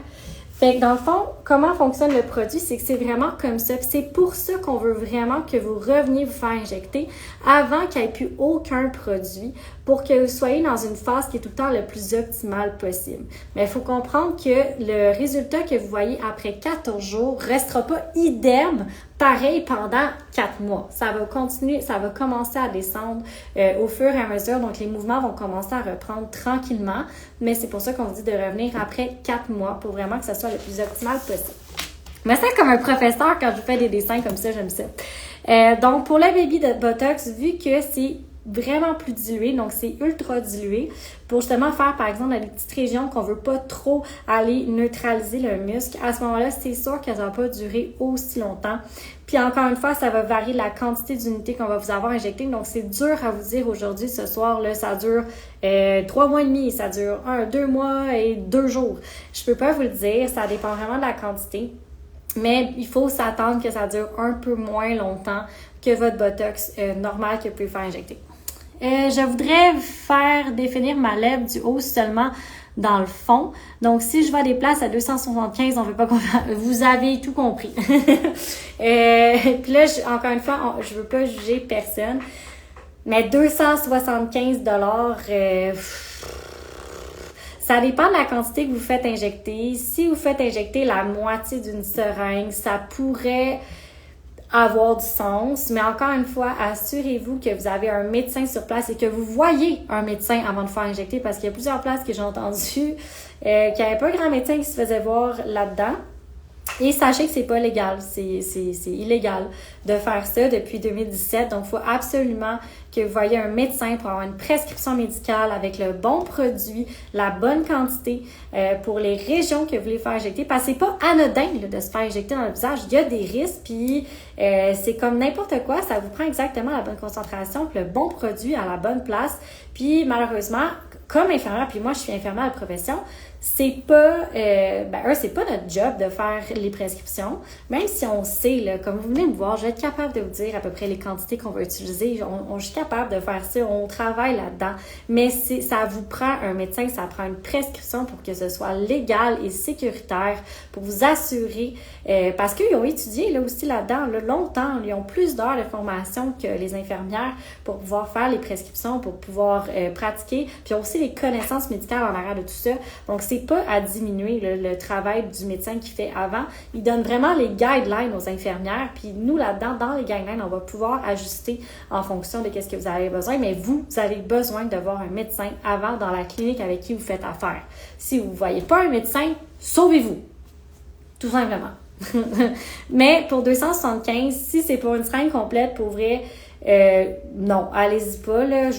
Fait que dans le fond, comment fonctionne le produit, c'est que c'est vraiment comme ça. Puis c'est pour ça qu'on veut vraiment que vous reveniez vous faire injecter avant qu'il n'y ait plus aucun produit pour que vous soyez dans une phase qui est tout le temps le plus optimale possible. Mais il faut comprendre que le résultat que vous voyez après 14 jours ne restera pas idem pareil pendant 4 mois. Ça va continuer, ça va commencer à descendre au fur et à mesure. Donc, les mouvements vont commencer à reprendre tranquillement. Mais c'est pour ça qu'on vous dit de revenir après 4 mois pour vraiment que ça soit le plus optimal possible. Je me sens comme un professeur quand je fais des dessins comme ça, j'aime ça. Donc, pour le baby de Botox, vu que c'est vraiment plus dilué, donc c'est ultra dilué, pour justement faire, par exemple, dans les petites régions qu'on veut pas trop aller neutraliser le muscle, à ce moment-là, c'est sûr qu'elle va pas durer aussi longtemps. Puis encore une fois, ça va varier la quantité d'unités qu'on va vous avoir injectées, donc c'est dur à vous dire aujourd'hui, ce soir, là, ça dure 3 mois et demi, ça dure 2 mois et 2 jours. Je peux pas vous le dire, ça dépend vraiment de la quantité. Mais il faut s'attendre que ça dure un peu moins longtemps que votre Botox normal que vous pouvez faire injecter. Je voudrais faire définir ma lèvre du haut seulement dans le fond. Donc, si je vois des places à 275, on ne veut pas vous avez tout compris. Puis là, encore une fois, je veux pas juger personne. Mais 275 $, ça dépend de la quantité que vous faites injecter. Si vous faites injecter la moitié d'une seringue, ça pourrait avoir du sens, mais encore une fois, assurez-vous que vous avez un médecin sur place et que vous voyez un médecin avant de faire injecter, parce qu'il y a plusieurs places que j'ai entendu qu'il n'y avait pas un grand médecin qui se faisait voir là-dedans. Et sachez que c'est pas légal, c'est illégal de faire ça depuis 2017. Donc, il faut absolument que vous voyez un médecin pour avoir une prescription médicale avec le bon produit, la bonne quantité pour les régions que vous voulez faire injecter. Parce que c'est pas anodin là, de se faire injecter dans le visage. Il y a des risques, puis c'est comme n'importe quoi. Ça vous prend exactement la bonne concentration, puis le bon produit à la bonne place. Puis malheureusement, comme infirmière, puis moi je suis infirmière de profession, c'est pas c'est pas notre job de faire les prescriptions. Même si on sait, là, comme vous venez me voir, je vais être capable de vous dire à peu près les quantités qu'on va utiliser. Je suis capable de faire ça, on travaille là-dedans. Mais ça vous prend un médecin, ça prend une prescription pour que ce soit légal et sécuritaire, pour vous assurer, parce qu'ils ont étudié là aussi là-dedans, là, longtemps, ils ont plus d'heures de formation que les infirmières pour pouvoir faire les prescriptions, pour pouvoir pratiquer, puis ils ont aussi les connaissances médicales en arrière de tout ça. Donc, c'est pas à diminuer le travail du médecin qui fait avant. Il donne vraiment les guidelines aux infirmières, puis nous, là-dedans, dans les guidelines, on va pouvoir ajuster en fonction de qu'est-ce que vous avez besoin, mais vous avez besoin de voir un médecin avant dans la clinique avec qui vous faites affaire. Si vous ne voyez pas un médecin, sauvez-vous. Tout simplement. Mais pour 275, si c'est pour une seringue complète, pour vrai, non, allez-y pas, là,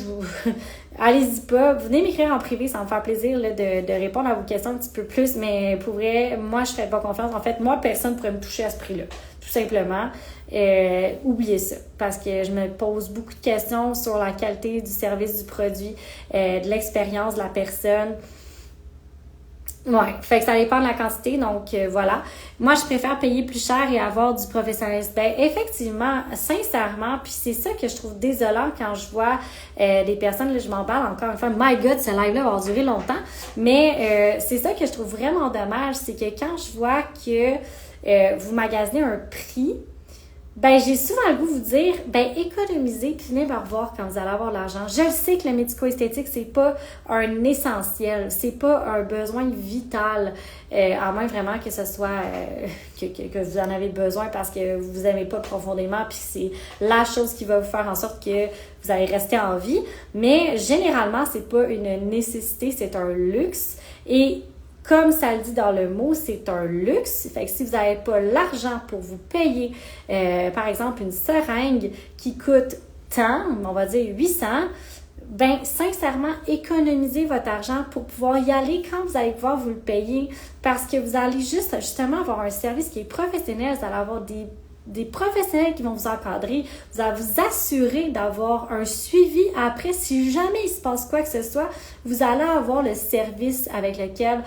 allez-y pas, venez m'écrire en privé, ça va me faire plaisir là, de répondre à vos questions un petit peu plus, mais pour vrai, moi, je fais pas confiance. En fait, moi, personne ne pourrait me toucher à ce prix-là, tout simplement. Oubliez ça, parce que je me pose beaucoup de questions sur la qualité du service du produit, de l'expérience de la personne. Ouais, fait que ça dépend de la quantité, donc voilà. Moi, je préfère payer plus cher et avoir du professionnalisme. Ben, effectivement, sincèrement, puis c'est ça que je trouve désolant quand je vois des personnes, là, je m'en parle encore une fois, my God, ce live-là va durer longtemps, mais c'est ça que je trouve vraiment dommage, c'est que quand je vois que vous magasinez un prix, Ben, j'ai souvent le goût de vous dire, ben, économisez, puis venez me revoir quand vous allez avoir de l'argent. Je le sais que le médico-esthétique, c'est pas un essentiel, c'est pas un besoin vital, à moins vraiment que ce soit, que vous en avez besoin parce que vous aimez pas profondément, puis c'est la chose qui va vous faire en sorte que vous allez rester en vie. Mais généralement, c'est pas une nécessité, c'est un luxe. Et comme ça le dit dans le mot, c'est un luxe. Fait que si vous n'avez pas l'argent pour vous payer, par exemple, une seringue qui coûte tant, on va dire 800, ben sincèrement, économisez votre argent pour pouvoir y aller quand vous allez pouvoir vous le payer parce que vous allez justement avoir un service qui est professionnel, vous allez avoir des professionnels qui vont vous encadrer, vous allez vous assurer d'avoir un suivi après. Si jamais il se passe quoi que ce soit, vous allez avoir le service avec lequel,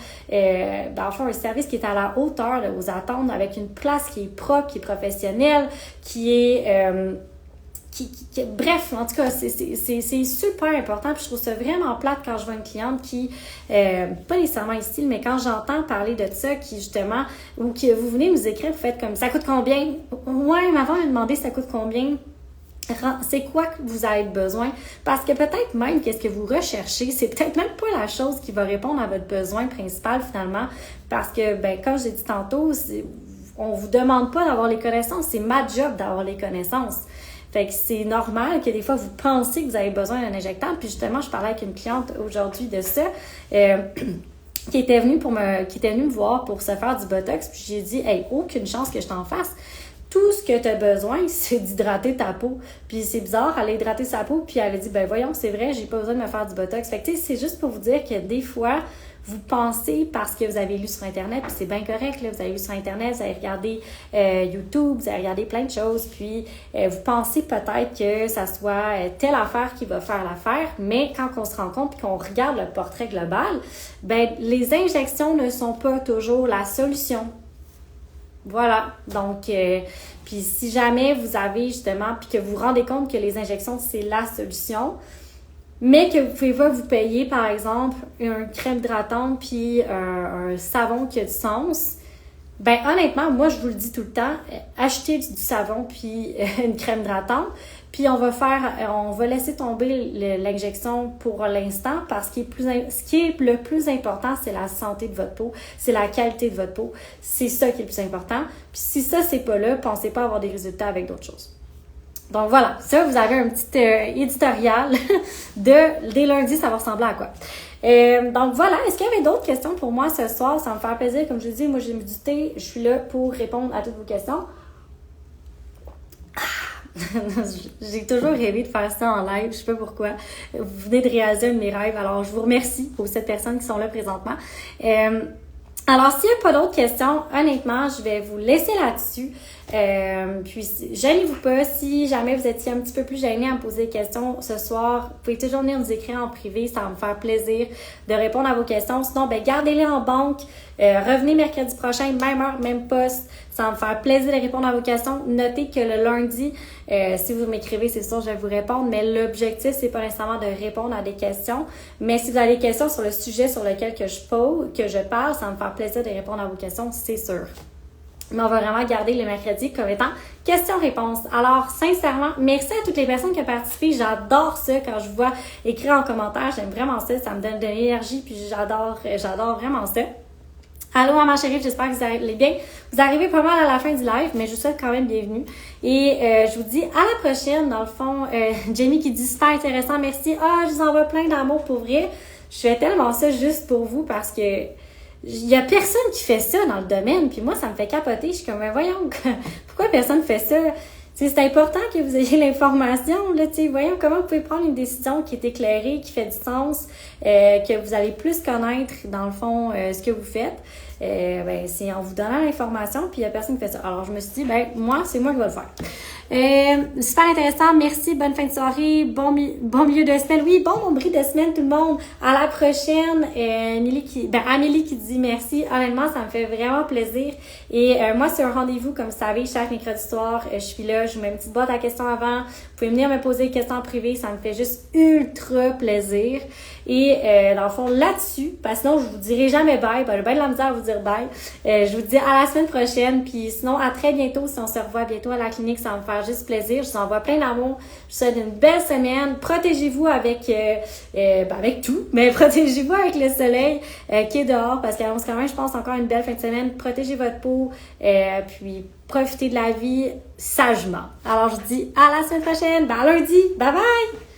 dans le fond, un service qui est à la hauteur de vos attentes, avec une place qui est propre, qui est professionnelle, qui est... bref, en tout cas, c'est super important. Puis je trouve ça vraiment plate quand je vois une cliente qui, pas nécessairement ici, mais quand j'entends parler de ça, qui justement, ou que vous venez nous écrire, vous faites comme ça coûte combien? Ouais, mais avant de me demander ça coûte combien, c'est quoi que vous avez besoin? Parce que peut-être même qu'est-ce que vous recherchez, c'est peut-être même pas la chose qui va répondre à votre besoin principal finalement. Parce que, ben, comme j'ai dit tantôt, on vous demande pas d'avoir les connaissances, c'est ma job d'avoir les connaissances. Fait que c'est normal que des fois, vous pensez que vous avez besoin d'un injectable. Puis justement, je parlais avec une cliente aujourd'hui de ça, qui était venue me voir pour se faire du Botox. Puis j'ai dit, hey, aucune chance que je t'en fasse. Tout ce que tu as besoin, c'est d'hydrater ta peau. Puis c'est bizarre, elle a hydraté sa peau, puis elle a dit, ben voyons, c'est vrai, j'ai pas besoin de me faire du Botox. Fait que tu sais, c'est juste pour vous dire que des fois, vous pensez parce que vous avez lu sur Internet, puis c'est bien correct, là, vous avez lu sur Internet, vous avez regardé YouTube, vous avez regardé plein de choses, puis vous pensez peut-être que ça soit telle affaire qui va faire l'affaire, mais quand on se rend compte et qu'on regarde le portrait global, ben les injections ne sont pas toujours la solution. Voilà, donc, puis si jamais vous avez justement, puis que vous vous rendez compte que les injections, c'est la solution, mais que vous pouvez pas vous payer, par exemple, une crème hydratante puis un savon qui a du sens, ben honnêtement, moi, je vous le dis tout le temps, achetez du savon puis une crème hydratante, puis on va laisser tomber l'injection pour l'instant parce que ce qui est le plus important, c'est la santé de votre peau, c'est la qualité de votre peau. C'est ça qui est le plus important. Puis si ça, c'est pas là, pensez pas avoir des résultats avec d'autres choses. Donc voilà, ça, vous avez un petit éditorial dès lundi, ça va ressembler à quoi? Donc voilà, est-ce qu'il y avait d'autres questions pour moi ce soir? Ça me fait plaisir, comme je vous dis, moi j'ai mis du thé, je suis là pour répondre à toutes vos questions. J'ai toujours rêvé de faire ça en live, je sais pas pourquoi. Vous venez de réaliser un de mes rêves, alors je vous remercie pour ces personnes qui sont là présentement. Alors, s'il n'y a pas d'autres questions, honnêtement, je vais vous laisser là-dessus. Puis, gênez-vous pas. Si jamais vous étiez un petit peu plus gêné à me poser des questions ce soir, vous pouvez toujours venir nous écrire en privé. Ça va me faire plaisir de répondre à vos questions. Sinon, ben gardez-les en banque. Revenez mercredi prochain, même heure, même poste. Ça va me faire plaisir de répondre à vos questions. Notez que le lundi, si vous m'écrivez, c'est sûr, je vais vous répondre. Mais l'objectif, c'est pas nécessairement de répondre à des questions. Mais si vous avez des questions sur le sujet sur lequel que je parle, ça va me faire plaisir de répondre à vos questions, c'est sûr. Mais on va vraiment garder le mercredi comme étant questions-réponses. Alors, sincèrement, merci à toutes les personnes qui ont participé. J'adore ça quand je vois écrire en commentaire. J'aime vraiment ça. Ça me donne de l'énergie puis j'adore vraiment ça. Allô, maman chérie, j'espère que vous allez bien. Vous arrivez pas mal à la fin du live, mais je vous souhaite quand même bienvenue. Et je vous dis à la prochaine. Dans le fond, Jamie qui dit super intéressant, merci. Je vous envoie plein d'amour pour vrai. Je fais tellement ça juste pour vous parce que il y a personne qui fait ça dans le domaine. Puis moi, ça me fait capoter. Je suis comme, voyons, pourquoi personne fait ça? C'est important que vous ayez l'information, là, voyons comment vous pouvez prendre une décision qui est éclairée, qui fait du sens, que vous allez plus connaître, dans le fond, ce que vous faites. C'est en vous donnant l'information, puis il y a personne qui fait ça. Alors, je me suis dit, moi, c'est moi qui vais le faire. Super intéressant, merci, bonne fin de soirée, bon milieu de semaine, oui, bon nombril de semaine tout le monde, à la prochaine. Amélie qui dit merci, honnêtement ça me fait vraiment plaisir et moi c'est un rendez-vous comme vous savez chaque mercredi soir, je suis là, je vous mets une petite boîte à questions avant, vous pouvez venir me poser des questions en privé, ça me fait juste ultra plaisir et dans le fond là-dessus, parce que sinon je vous dirai jamais bye, j'ai bien de la misère à vous dire dire bye. Je vous dis à la semaine prochaine, puis sinon, à très bientôt. Si on se revoit bientôt à la clinique, ça va me faire juste plaisir. Je vous envoie plein d'amour. Je vous souhaite une belle semaine. Protégez-vous avec tout, mais protégez-vous avec le soleil qui est dehors, parce qu'il annonce quand même, je pense, encore une belle fin de semaine. Protégez votre peau, puis profitez de la vie sagement. Alors, je vous dis à la semaine prochaine. À lundi. Bye bye!